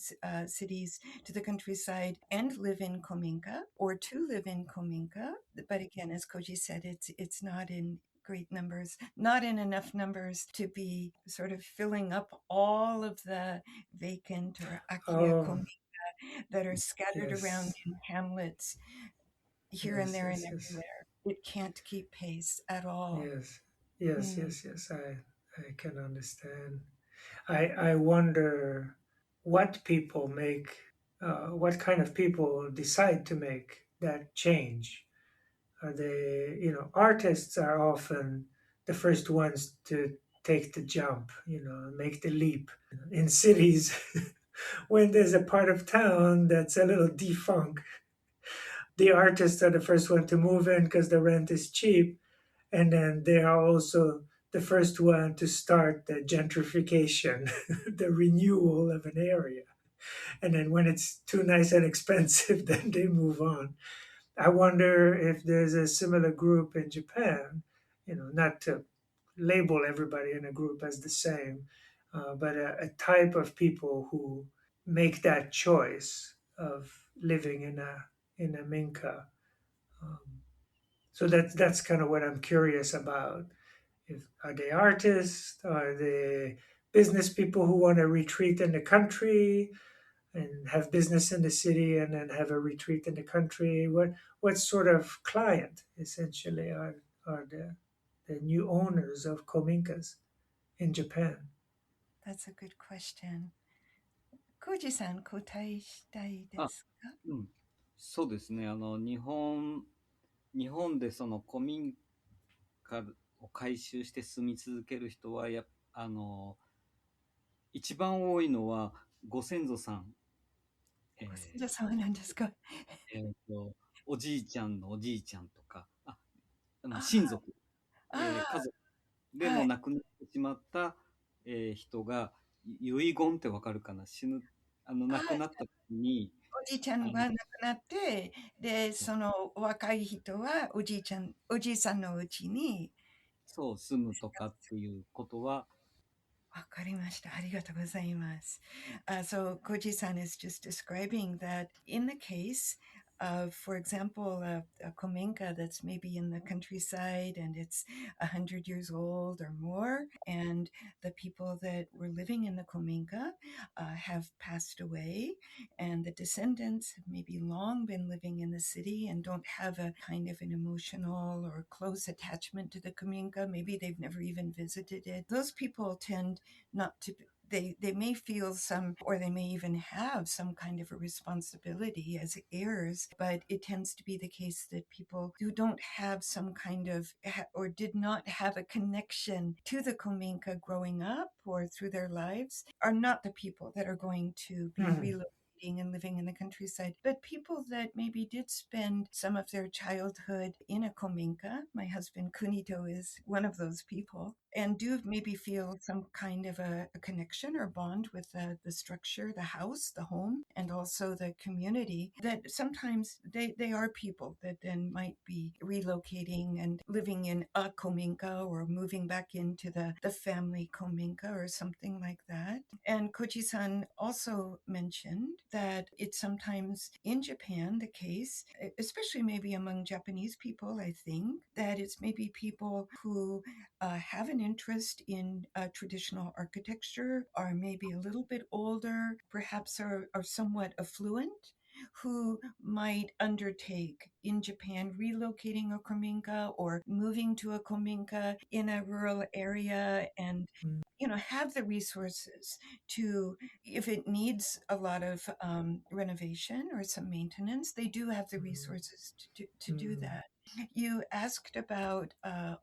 cities to the countryside and live in Kominka, or to live in Kominka. But again, as Koji said, it's not in great numbers, not in enough numbers to be sort of filling up all of the vacant or akia komika that are scattered around Yes, in hamlets here and yes, there and yes, yes, everywhere. It can't keep pace at all. yes, yes, Mm. yes, yes. I can understand. I wonder what people make, what kind of people decide to make that change. Are they, artists are often the first ones to take the jump, make the leap. In cities, when there's a part of town that's a little defunct, the artists are the first one to move in because the rent is cheap, and then they are also the first one to start the gentrification, the renewal of an area. And then when it's too nice and expensive, then they move on. I wonder if there's a similar group in Japan, not to label everybody in a group as the same, but a type of people who make that choice of living in a minka. Um, so that's kind of what I'm curious about. If are they artists? Are they business people who want to retreat in the country and have business in the city and then have a retreat in the country? What sort of client essentially are the new owners of Kominkas in Japan? That's a good question. Koji-san, 答えしたいであ、すか？そうですね。日本でその古民家を改修して住み続ける人は一番多いのはご先祖さん、じゃあ、そうなんですか。おじいちゃんのおじいちゃんとか、親族、家族でも亡くなってしまった、人が、遺言ってわかるかな、亡くなった時に、おじいちゃんは亡くなって、で、その若い人はおじいさんのうちに。そう住むとかっていうことは、わかりました。ありがとうございます。So Koji-san is just describing that in the case of, for example, a Kominka that's maybe in the countryside and it's 100 years old or more, and the people that were living in the Kominka have passed away, and the descendants have maybe long been living in the city and don't have a kind of an emotional or close attachment to the Kominka. Maybe they've never even visited it. Those people tend not to, they may feel some, or they may even have some kind of a responsibility as heirs, but it tends to be the case that people who don't have some kind of, or did not have a connection to the Kominka growing up or through their lives, are not the people that are going to be relocating and living in the countryside, but people that maybe did spend some of their childhood in a Kominka. My husband Kunito is one of those people. and do maybe feel some kind of a connection or bond with the structure, the house, the home, and also the community, that sometimes they are people that then might be relocating and living in a Kominka or moving back into the family Kominka or something like that. And Koji-san also mentioned that it's sometimes in Japan the case, especially maybe among Japanese people, I think, that it's maybe people who have an interest in traditional architecture, are maybe a little bit older, perhaps are somewhat affluent, who might undertake in Japan relocating a kominka or moving to a kominka in a rural area, and have the resources to, if it needs a lot of renovation or some maintenance, they do have the resources to do that. You asked about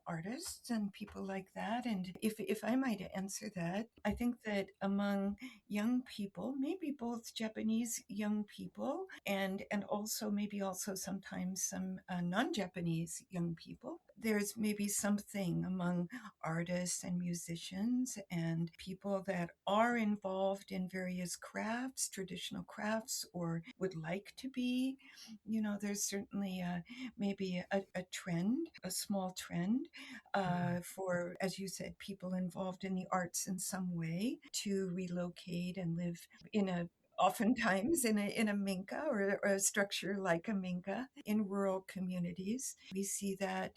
artists and people like that, and if I might answer that, I think that among young people, maybe both Japanese young people and also maybe also sometimes some non-Japanese young people, there's maybe something among artists and musicians and people that are involved in various crafts, traditional crafts, or would like to be. There's certainly maybe a trend, a small trend for, as you said, people involved in the arts in some way to relocate and live in a oftentimes in a minka or a structure like a minka in rural communities. We see that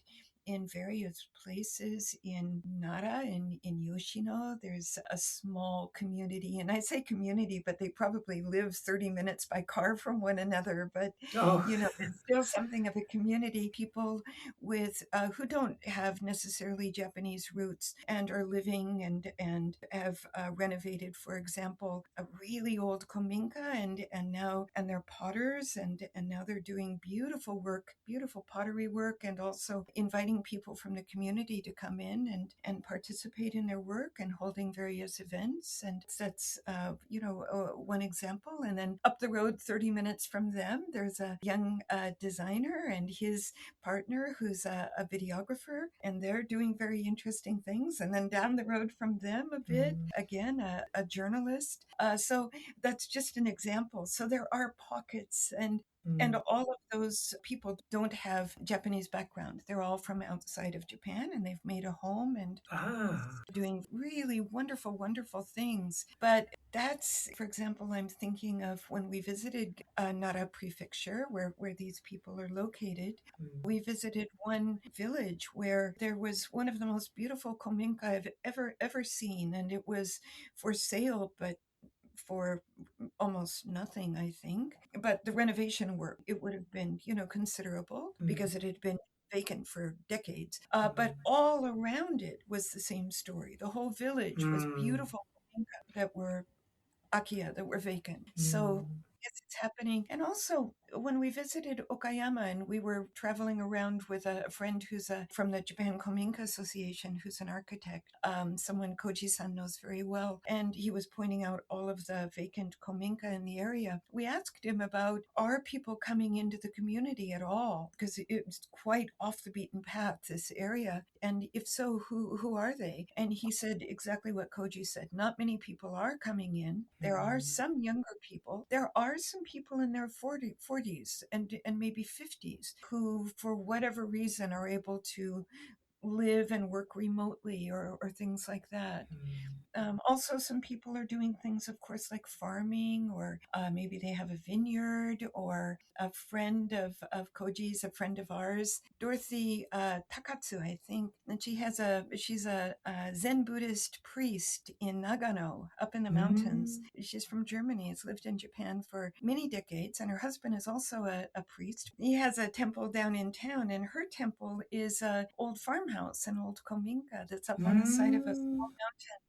in various places in Nara, in Yoshino. There's a small community, and I say community, but they probably live 30 minutes by car from one another. But Oh, it's still something of a community. People with who don't have necessarily Japanese roots and are living and have renovated, for example, a really old kominka, and they're potters, and now they're doing beautiful work, beautiful pottery work, and also inviting people from the community to come in and participate in their work and holding various events. And that's one example. And then up the road 30 minutes from them, there's a young designer and his partner who's a videographer, and they're doing very interesting things. And then down the road from them a bit, again, a journalist. So that's just an example. So there are pockets, and all of those people don't have Japanese background. They're all from outside of Japan, and they've made a home and doing really wonderful, wonderful things. But that's, for example, I'm thinking of when we visited Nara Prefecture, where these people are located. We visited one village where there was one of the most beautiful kominka I've ever seen, and it was for sale, but for almost nothing, I think. But the renovation work, it would have been, considerable because it had been vacant for decades. But all around it was the same story. The whole village was beautiful that were Akia, that were vacant. So yes, it's happening. And also, when we visited Okayama and we were traveling around with a friend who's from the Japan Kominka Association, who's an architect, someone Koji-san knows very well, and he was pointing out all of the vacant Kominka in the area. We asked him about, are people coming into the community at all? Because it's quite off the beaten path, this area. And if so, who are they? And he said exactly what Koji said. Not many people are coming in. There are some younger people. There are some people in their 40s and maybe 50s who, for whatever reason, are able to live and work remotely or things like that. Also, some people are doing things, of course, like farming, or maybe they have a vineyard, or a friend of Koji's, a friend of ours, Dorothy Takatsu, I think. And she's a Zen Buddhist priest in Nagano, up in the mountains. She's from Germany, has lived in Japan for many decades, and her husband is also a priest. He has a temple down in town, and her temple is an old farmhouse, an old kominka that's up on the side of a small mountain.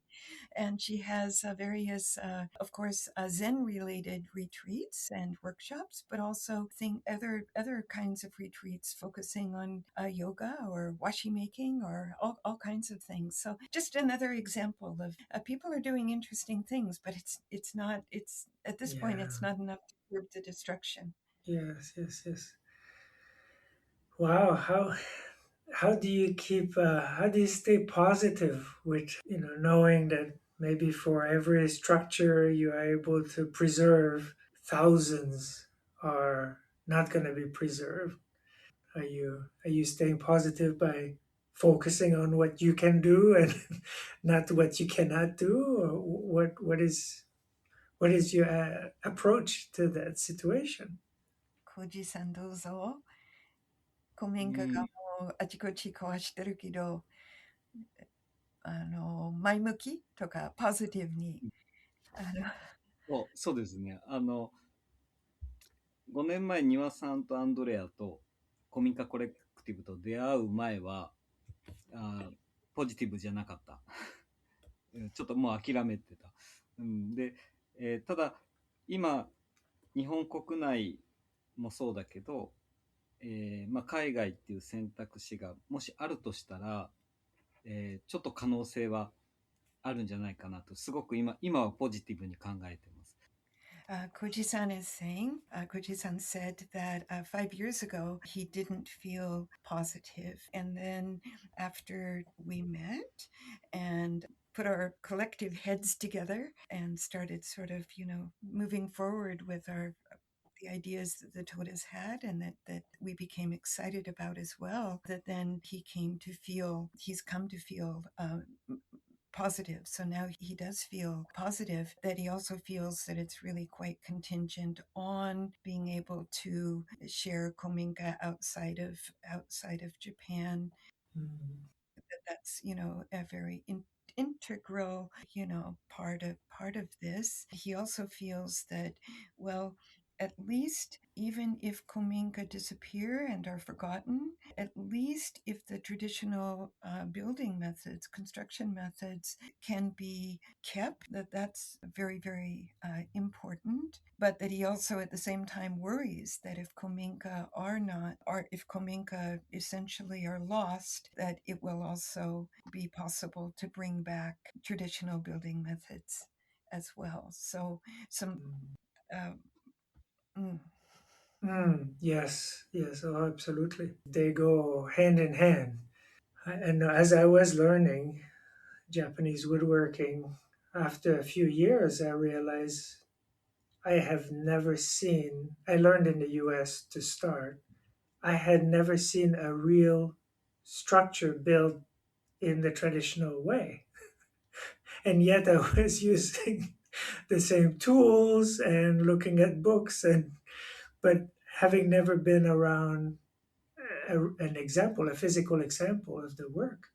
And she has various, of course, Zen-related retreats and workshops, but also other kinds of retreats focusing on yoga or washi making or all kinds of things. So just another example of people are doing interesting things, but it's not, it's at this point it's not enough to curb the destruction. yes, yes, yes. Wow, how do you keep how do you stay positive with knowing that maybe for every structure you are able to preserve, thousands are not going to be preserved? Are you staying positive by focusing on what you can do and not what you cannot do? Or what is your approach to that situation? コジさんどうぞ。古民家がうん、もうあちこち壊してるけど、前向きとかポジティブに、あの、そうですね。5年前、庭さんとアンドレアとコミンカコレクティブと出会う前は、ポジティブじゃなかった。ちょっともう諦めてた。で、ただ、今、日本国内もそうだけど、海外っていう選択肢がもしあるとしたら、ちょっと可能性はあるんじゃないかなと、すごく今はポジティブに考えてます。Koji-san is saying, Koji-san said that 5 years ago he didn't feel positive. And then after we met and put our collective heads together and started sort of, moving forward with the ideas that the Todas had and that we became excited about as well, that then he's come to feel positive. So now he does feel positive, that he also feels that it's really quite contingent on being able to share Kominka outside of Japan. Mm, That's a very integral part of this. He also feels that, well, at least even if Kominka disappear and are forgotten, at least if the traditional building methods, construction methods can be kept, that's very, very important. But that he also at the same time worries that if Kominka are not, or if Kominka essentially are lost, that it will also be possible to bring back traditional building methods as well. So some uh, mm, yes, yes, oh, absolutely. They go hand in hand. And as I was learning Japanese woodworking, after a few years, I realized I have never seen, I learned in the US to start, I had never seen a real structure built in the traditional way. And yet I was using the same tools and looking at books, but having never been around an example, a physical example of the work.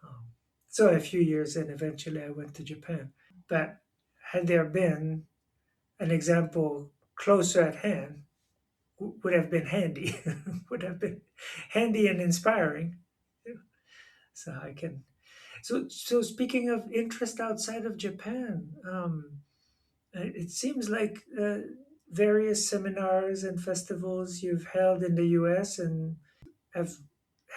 Um, so a few years and eventually I went to Japan. But had there been an example closer at hand, would have been handy, would have been handy and inspiring. So I can. So speaking of interest outside of Japan, it seems like various seminars and festivals you've held in the U.S. and have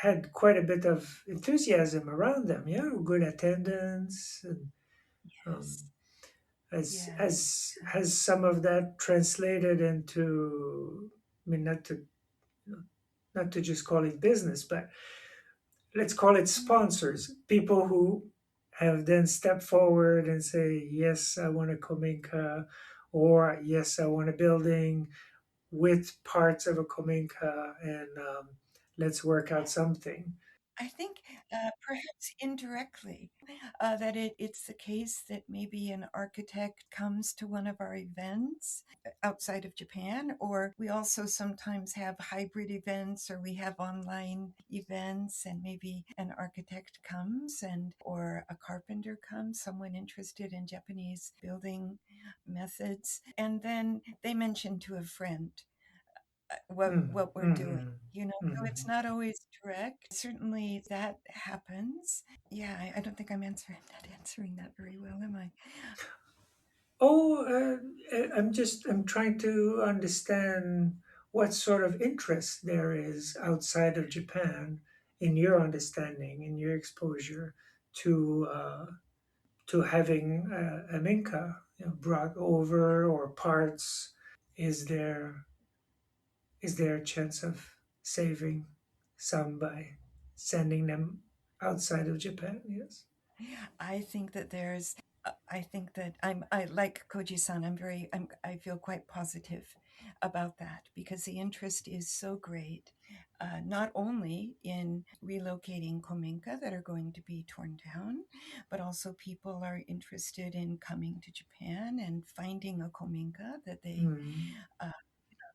had quite a bit of enthusiasm around them. Yeah, good attendance. And, yes, yes. has some of that translated into? I mean, not to just call it business, but let's call it sponsors, people who have then stepped forward and say, yes, I want a Kominka, or yes, I want a building with parts of a Kominka, and let's work out something. I think perhaps indirectly that it's the case that maybe an architect comes to one of our events outside of Japan, or we also sometimes have hybrid events or we have online events, and maybe an architect comes or a carpenter comes, someone interested in Japanese building methods, and then they mention to a friend Mm, what we're doing, mhm, so it's mhm. not always direct. Certainly that happens. Yeah, I don't think I'm answering that very well, am I? Oh, I'm trying to understand what sort of interest there is outside of Japan in your understanding, in your exposure to having a minka, brought over or parts. Is there a chance of saving some by sending them outside of Japan. Yes. I think that there's I think that I like Koji-san. I feel quite positive about that because the interest is so great, not only in relocating Kominka that are going to be torn down, but also people are interested in coming to Japan and finding a Kominka Mm. uh,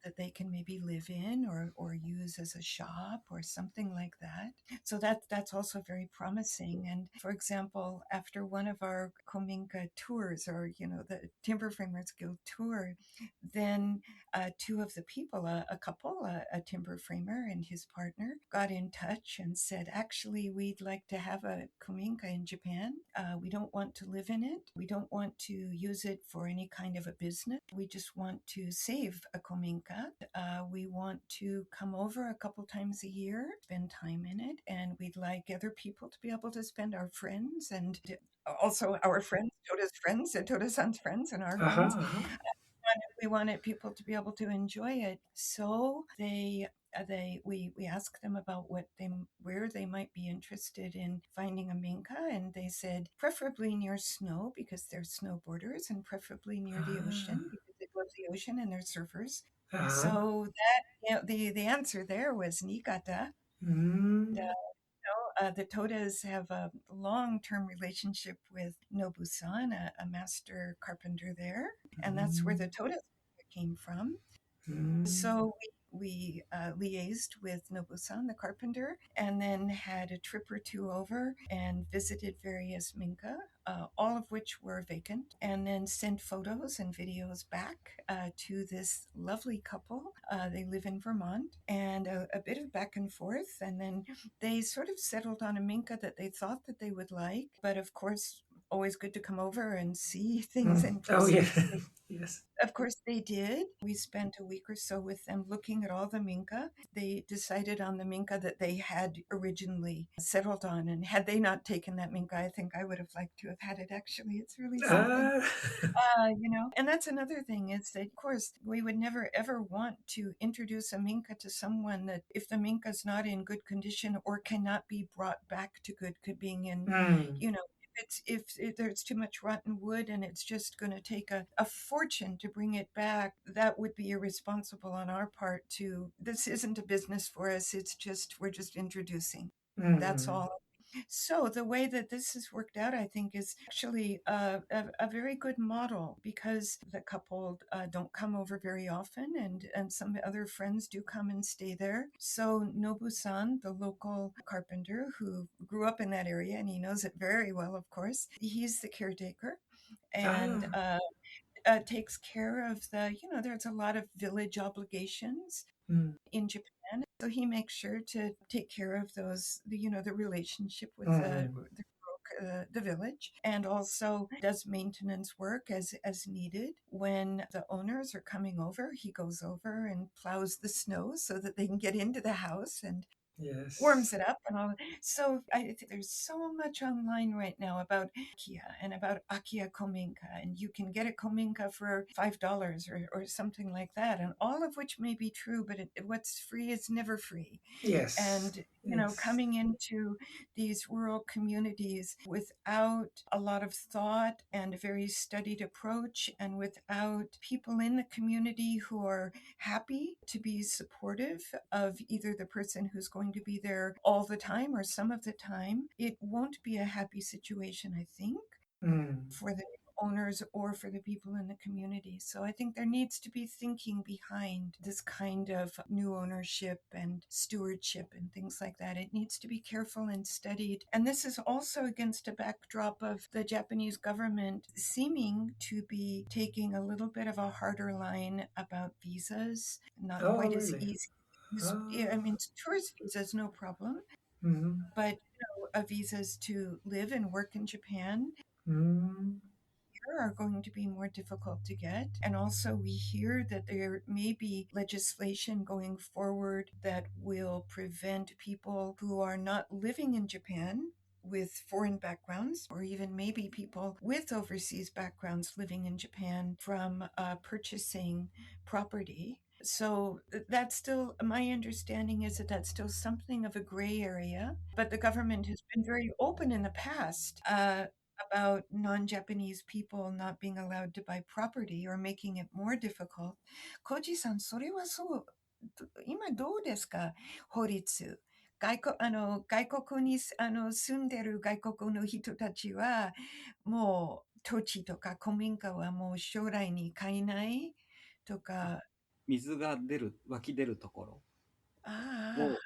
that they can maybe live in or use as a shop or something like that. So that's also very promising. And for example, after one of our Kominka tours, or the Timber Framers Guild tour, then two of the people, a couple, a timber framer and his partner, got in touch and said, actually, we'd like to have a Kominka in Japan. We don't want to live in it. We don't want to use it for any kind of a business. We just want to save a Kominka. We want to come over a couple times a year, spend time in it, and we'd like other people to be able to spend, our friends and also our friends, Toda's friends, and Toda-san's friends, and our Uh-huh, friends. uh-huh. We wanted people to be able to enjoy it. So we asked them about where they might be interested in finding a minka, and they said preferably near snow because they're snowboarders, and preferably near the ocean because they love the ocean and they're surfers. Uh-huh. So that the answer there was Niigata. Mm. The Todas have a long-term relationship with Nobu-san, a master carpenter there, and that's where the Mm. Todas came from. Mm. So we liaised with Nobu-san, the carpenter, and then had a trip or two over and visited various minka, all of which were vacant, and then sent photos and videos back to this lovely couple. They live in Vermont, and a bit of back and forth, and then they sort of settled on a minka that they thought that they would like, but of course, always good to come over and see things Mm. in Oh person. yeah. Yes. Of course, they did. We spent a week or so with them looking at all the minka. They decided on the minka that they had originally settled on. And had they not taken that minka, I think I would have liked to have had it actually. It's really something. Ah. And that's another thing is that, of course, we would never ever want to introduce a minka to someone that if the minka is not in good condition or cannot be brought back to good being in, Mm. if there's too much rotten wood and it's just going to take a fortune to bring it back, that would be irresponsible on our part. This isn't a business for us. We're just introducing. That's Mm. all. So the way that this has worked out, I think, is actually a very good model because the couple don't come over very often, and some other friends do come and stay there. So Nobu-san, the local carpenter who grew up in that area, and he knows it very well, of course, he's the caretaker and Ah. takes care of there's a lot of village obligations Mm. in Japan. So he makes sure to take care of the relationship with Mm. the village, and also does maintenance work as needed. When the owners are coming over, he goes over and plows the snow so that they can get into the house and warms Yes. it up and all. So I think there's so much online right now about Akia and about Akia Kominka, and you can get a Kominka for $5 or something like that, and all of which may be true, but what's free is never free. Yes. And Yes. coming into these rural communities without a lot of thought and a very studied approach, and without people in the community who are happy to be supportive of either the person who's going to be there all the time or some of the time, it won't be a happy situation, I think, Mm. for the owners or for the people in the community. So I think there needs to be thinking behind this kind of new ownership and stewardship and things like that. It needs to be careful and studied. And this is also against a backdrop of the Japanese government seeming to be taking a little bit of a harder line about visas, not Oh quite as really? easy. Yeah, I Ah. mean, tourist visas, no problem, Mm. but visas to live and work in Japan Mm. are going to be more difficult to get. And also, we hear that there may be legislation going forward that will prevent people who are not living in Japan with foreign backgrounds, or even maybe people with overseas backgrounds living in Japan, from purchasing property So that's still, my understanding is that that's still something of a gray area, but the government has been very open in the past about non-Japanese people not being allowed to buy property or making it more difficult. Koji-san, それはそう、今どうですか、法律。外国に住んでる外国の人たちは、もう土地とか古民家はもう将来に買えないとか、水が湧き出るところあ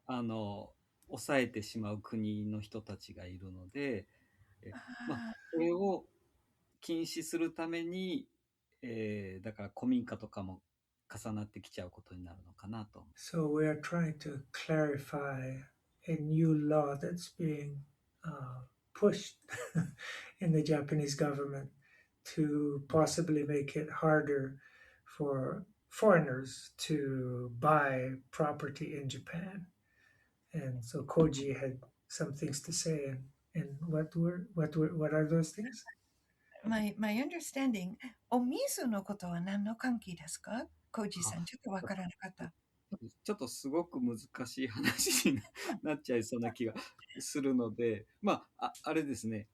を、抑えてしまう国の人たちがいるので、あ、まあ、ああ、それを禁止するために、だから古民家とかも重なってきちゃうことになるのかなと思う。So we are trying to clarify a new law that's being pushed in the Japanese government to possibly make it harder for foreigners to buy property in Japan. And so Koji had some things to say. And what are those things? my understanding, お水のことは何の関係ですか、コージあ、さん、ちょっとわからなかった。ちょっとすごく難しい話になっちゃいそうな気がするので、まあ、あれですね。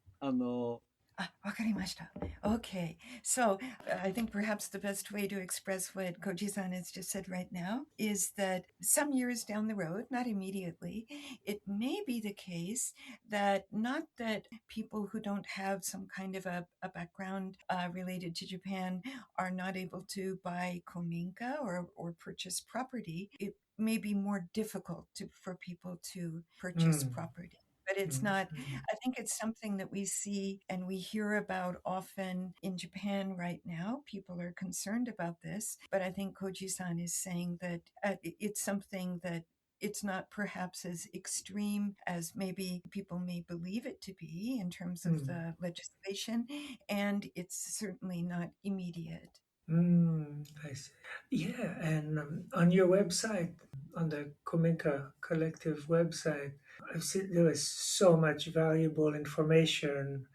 わかりました。Okay, so I think perhaps the best way to express what Koji-san has just said right now is that some years down the road, not immediately, it may be the case that not that people who don't have some kind of a background related to Japan are not able to buy kominka or purchase property. It may be more difficult for people to purchase Mm, property. But it's mm, not, mm, I think it's something that we see and we hear about often in Japan right now. People are concerned about this, but I think Koji-san is saying that it's something that it's not perhaps as extreme as maybe people may believe it to be in terms of mm. the legislation, and it's certainly not immediate. I see. Yeah, and on your website, on the Kominka Collective website, I've seen there was so much valuable information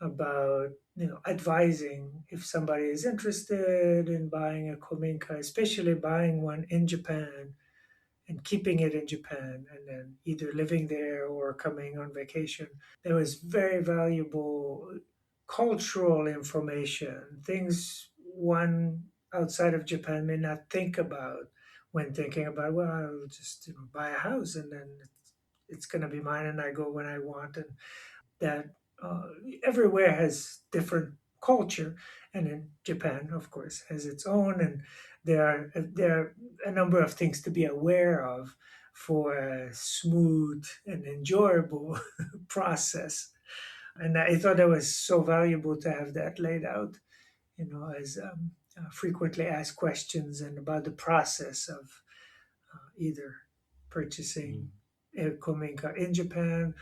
about advising if somebody is interested in buying a Kominka, especially buying one in Japan and keeping it in Japan and then either living there or coming on vacation. There was very valuable cultural information, things one outside of Japan may not think about when thinking about, well, I'll just buy a house and then it's going to be mine and I go when I want. And that uh, everywhere has different culture, and in Japan, of course, has its own. And there are a number of things to be aware of for a smooth and enjoyable process. And I thought that was so valuable to have that laid out, as frequently asked questions and about the process of either purchasing a Kominka in Japan.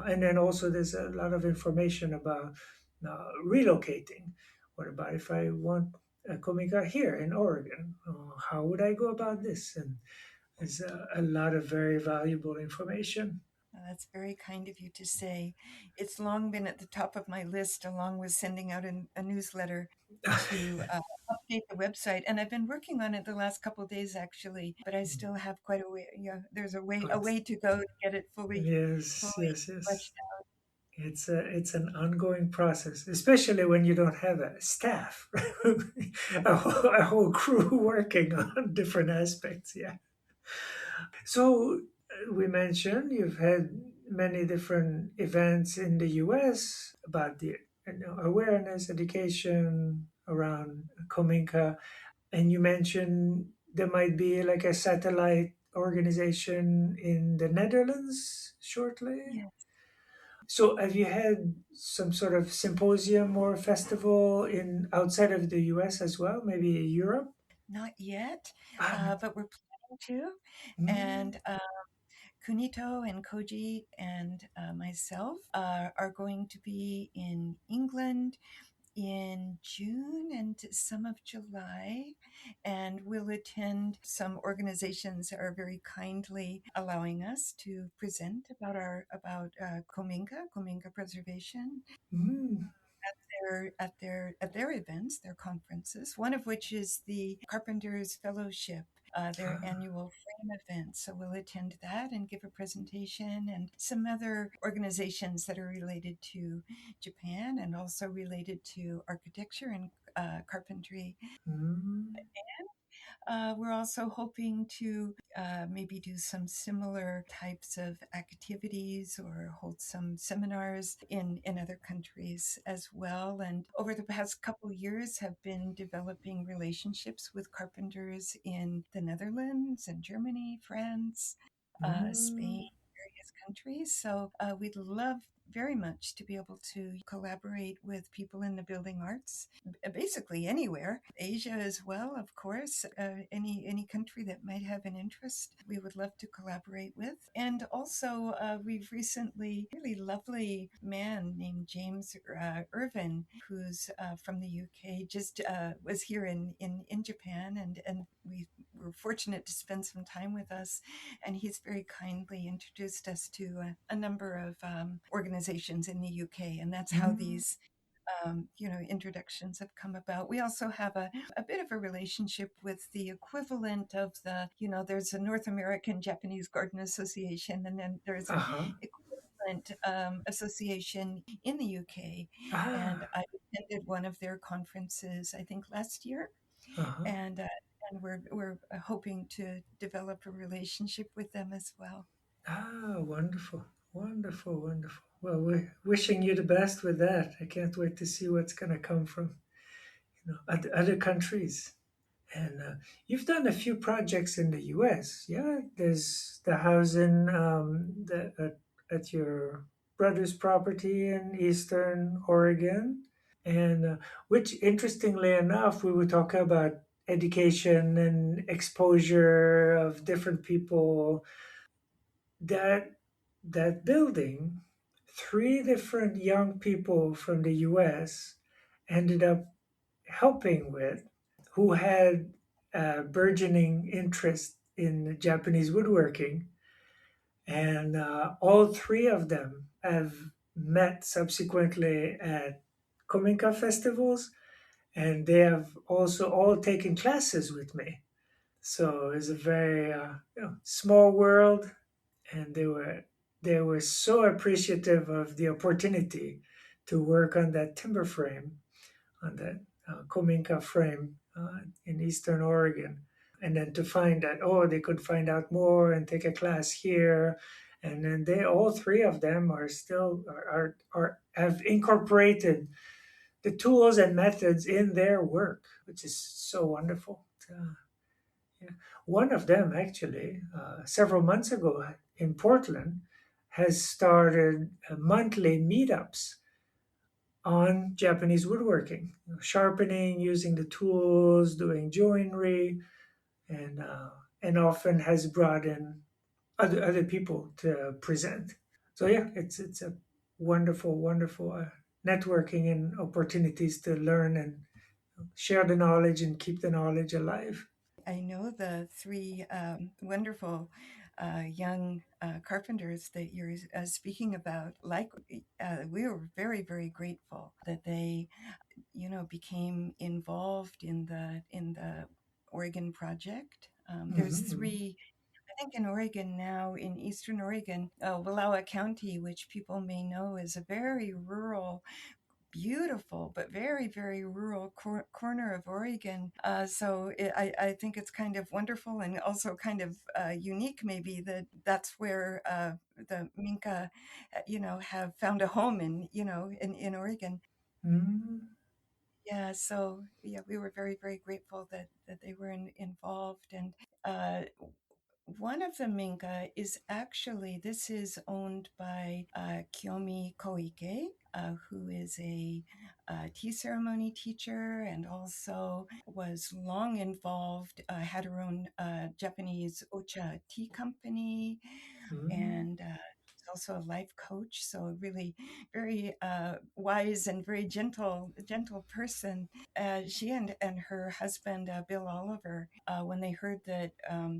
And then also there's a lot of information about relocating. What about if I want a Kominka here in Oregon? How would I go about this? And there's a lot of very valuable information. That's very kind of you to say. It's long been at the top of my list, along with sending out a newsletter to update the website. And I've been working on it the last couple of days, actually. But I still have quite a way. Yeah, there's a way to go to get it Yes, fully yes, yes. fleshed It's an ongoing process, especially when you don't have a staff, a whole crew working on different aspects. Yeah. So we mentioned you've had many different events in the U.S. about the awareness, education around Kominka, and you mentioned there might be like a satellite organization in the Netherlands shortly. out. So have you had some sort of symposium or festival in outside of the US as well, maybe Europe? Not yet, Ah, but we're planning to. mm, And Kunito and Koji and myself are going to be in England in June and some of July, and we'll attend some organizations that are very kindly allowing us to present about Kominka preservation. mm. their events, their conferences. One of which is the Carpenters Fellowship, their Ah, annual frame event. So we'll attend that and give a presentation, and some other organizations that are related to Japan and also related to architecture and carpentry. mm, We're also hoping to maybe do some similar types of activities or hold some seminars in other countries as well. And over the past couple years, have been developing relationships with carpenters in the Netherlands and Germany, France, Spain, mm. various countries. So we'd love very much to be able to collaborate with people in the building arts, basically anywhere, Asia as well, of course, any country that might have an interest, we would love to collaborate with. And also, we've recently really lovely man named James Irvin, who's from the UK, just was here in Japan, and we were fortunate to spend some time with us, and he's very kindly introduced us to a number of organizations in the UK, and that's how Mm. these introductions have come about. We also have a bit of a relationship with the equivalent of there's a North American Japanese Garden Association, and then there's an Uh-huh. equivalent association in the UK. And Ah, I attended one of their conferences, I think last year, uh-huh. and we're hoping to develop a relationship with them as well. Ah, wonderful. Wonderful, wonderful. Well, we're wishing you the best with that. I can't wait to see what's going to come from, other countries. And you've done a few projects in the U.S. Yeah, there's the housing at your brother's property in Eastern Oregon, and which, interestingly enough, we were talking about education and exposure of different people. That that building, three different young people from the U.S. ended up helping with, who had a burgeoning interest in Japanese woodworking. And all three of them have met subsequently at Kominka festivals, and they have also all taken classes with me. So it's a very small world, and they were so appreciative of the opportunity to work on that timber frame, on that Kominka frame in Eastern Oregon. And then to find that, they could find out more and take a class here. And then they, all three of them are still, are have incorporated the tools and methods in their work, which is so wonderful. Yeah. One of them, actually, several months ago in Portland, has started monthly meetups on Japanese woodworking, sharpening, using the tools, doing joinery, and often has brought in other people to present. So yeah, it's a wonderful, wonderful networking and opportunities to learn and share the knowledge and keep the knowledge alive. I know the three wonderful young carpenters that you're speaking about. Like, we were very, very grateful that they, became involved in the Oregon project. There's Hmm. three, I think, in Oregon now, in Eastern Oregon, Wallowa County, which people may know is a very rural, beautiful but very, very rural corner of Oregon. I think it's kind of wonderful and also kind of unique, maybe, that's where the Minka, have found a home in Oregon. Hmm. Yeah, so yeah, we were very, very grateful that they were involved. And uh, one of the Minka is actually, this is owned by Kiyomi Koike, who is a tea ceremony teacher and also was long involved, had her own Japanese ocha tea company, Hmm. and also a life coach, so a really very wise and very gentle person. She and her husband Bill Oliver, when they heard that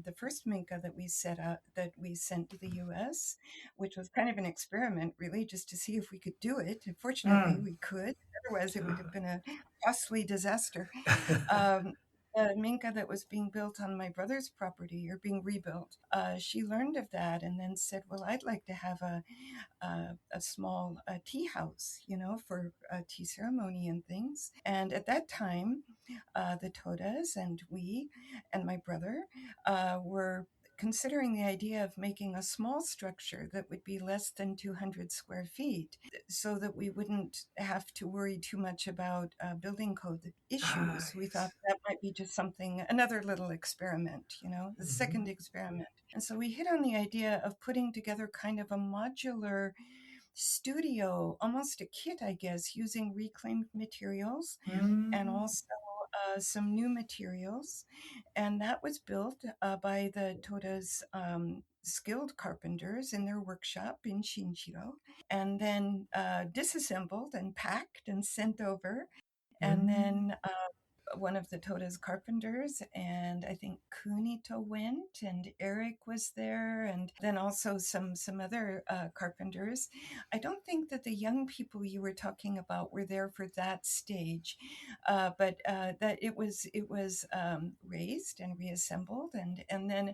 the first Minka that we set up, that we sent to the U.S., which was kind of an experiment, really, just to see if we could do it. Fortunately, Mm. we could. Otherwise, it would have been a costly disaster. Um, the Minka that was being built on my brother's property, or being rebuilt, she learned of that and then said, "Well, I'd like to have a small tea house, for a tea ceremony and things." And at that time, the Todas and we and my brother were considering the idea of making a small structure that would be less than 200 square feet, so that we wouldn't have to worry too much about building code issues. We thought Yes. that might be just something, another little experiment, the second Mhm. experiment. And so we hit on the idea of putting together kind of a modular studio, almost a kit, I guess, using reclaimed materials and Mm. also some new materials. And that was built by the Toda's skilled carpenters in their workshop in Shinjiro, and then disassembled and packed and sent over. And Mm. then one of the Toda's carpenters, and I think Kunito went, and Eric was there, and then also some other carpenters. I don't think that the young people you were talking about were there for that stage, but that it was raised and reassembled, and then,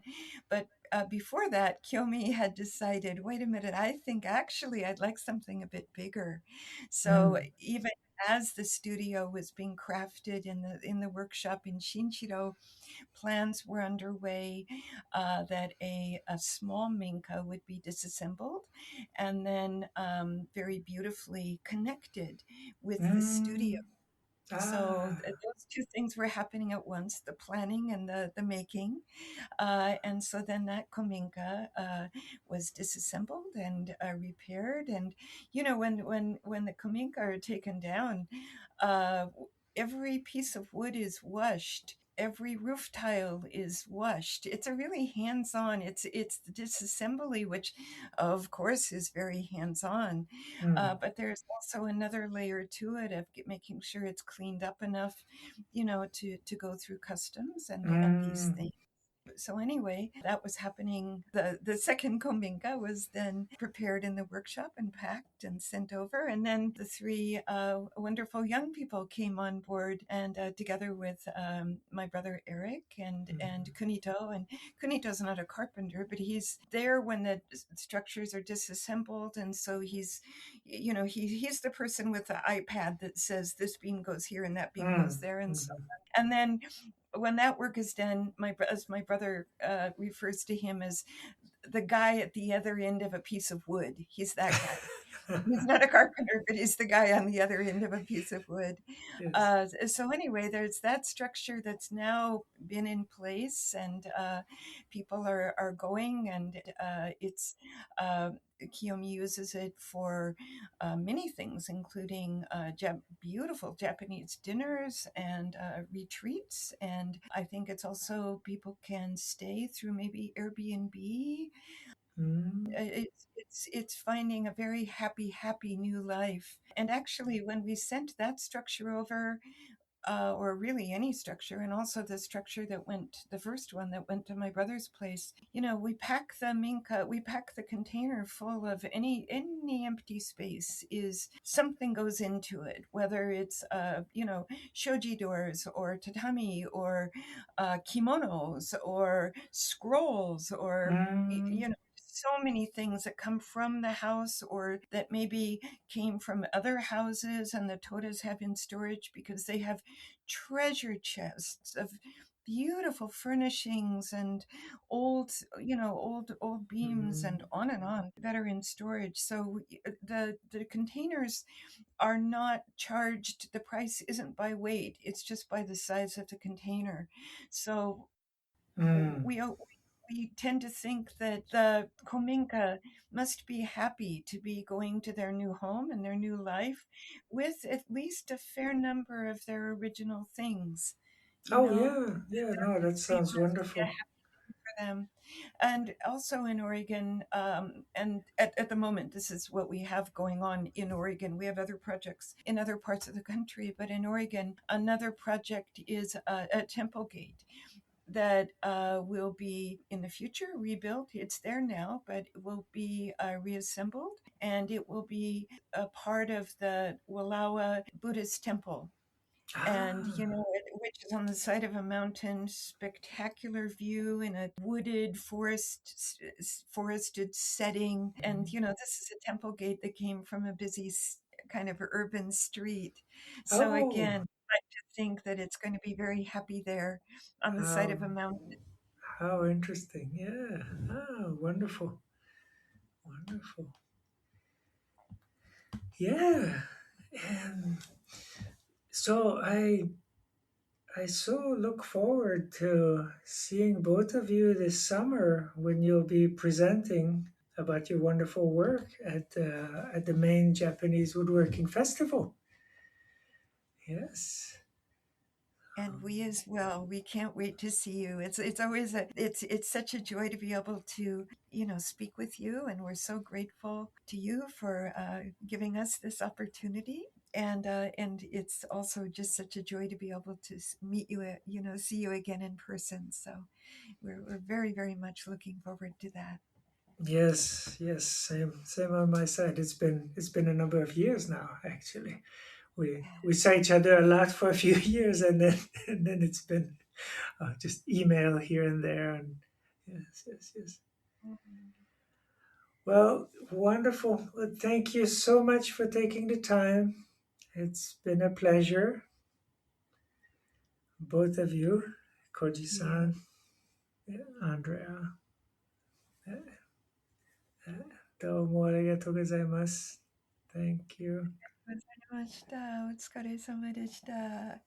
but. Before that, Kyomi had decided, wait a minute, I think actually I'd like something a bit bigger. So Mm. even as the studio was being crafted in the workshop in Shinjiro, plans were underway that a small minka would be disassembled and then very beautifully connected with the studio. Mm. So Ah. those two things were happening at once: the planning and the making. And so then that Kominka was disassembled and repaired. And when the Kominka are taken down, uh, every piece of wood is washed. Every roof tile is washed. It's a really hands-on. It's the disassembly, which, of course, is very hands-on. Mm. But there's also another layer to it of making sure it's cleaned up enough, to go through customs and these Mm. things. So anyway, that was happening. The second Kominka was then prepared in the workshop and packed and sent over. And then the three wonderful young people came on board, and together with my brother Eric and Mm. Kunito. And Kunito's not a carpenter, but he's there when the structures are disassembled. And so he's the person with the iPad that says this beam goes here and that beam goes Mm. there, and so Mhm. and then when that work is done, as my brother refers to him as the guy at the other end of a piece of wood. He's that guy. He's not a carpenter, but he's the guy on the other end of a piece of wood. Yes. So anyway, there's that structure that's now been in place, and people are going, and it's Kiyomi uses it for many things, including beautiful Japanese dinners and retreats. And I think it's also people can stay through maybe Airbnb. Mm. It's finding a very happy new life. And actually, when we sent that structure over, or really any structure, and also the structure that went, the first one that went to my brother's place, we pack the minka, we pack the container full of any empty space, is something goes into it, whether it's shoji doors or tatami or kimonos or scrolls or Mm. so many things that come from the house or that maybe came from other houses and the Todas have in storage, because they have treasure chests of beautiful furnishings and old beams Mm. and on that are in storage. So the containers are not charged. The price isn't by weight, it's just by the size of the container. So Mm. we tend to think that the Kominka must be happy to be going to their new home and their new life with at least a fair number of their original things. Oh There yeah, yeah. No, that must be sounds wonderful. a for them. And also in Oregon, and at the moment, this is what we have going on in Oregon. We have other projects in other parts of the country, but in Oregon, another project is a temple gate that will be in the future rebuilt. It's there now, but it will be reassembled, and it will be a part of the Wallowa Buddhist temple. And Ah, which is on the side of a mountain, spectacular view in a wooded forested setting. And this is a temple gate that came from a busy kind of urban street. So oh, again, I like to think that it's going to be very happy there on the side how of a mountain. how interesting. Yeah. Ah, wonderful. Wonderful. Yeah. And so I so look forward to seeing both of you this summer when you'll be presenting about your wonderful work at the main Japanese Woodworking Festival. Yes. And we as well. We can't wait to see you. It's always it's such a joy to be able to speak with you, and we're so grateful to you for giving us this opportunity. And it's also just such a joy to be able to meet you, see you again in person. So we're very very much looking forward to that. Yes, yes, same on my side. It's been a number of years now, actually. We saw each other a lot for a few years, and then it's been just email here and there, and yes, yes, yes. Mhm. Well, wonderful. Well, thank you so much for taking the time. It's been a pleasure, both of you, Yeah. Koji-san, Andrea. どうもありがとうございます. Thank you. ありがとうございました。お疲れ様でした。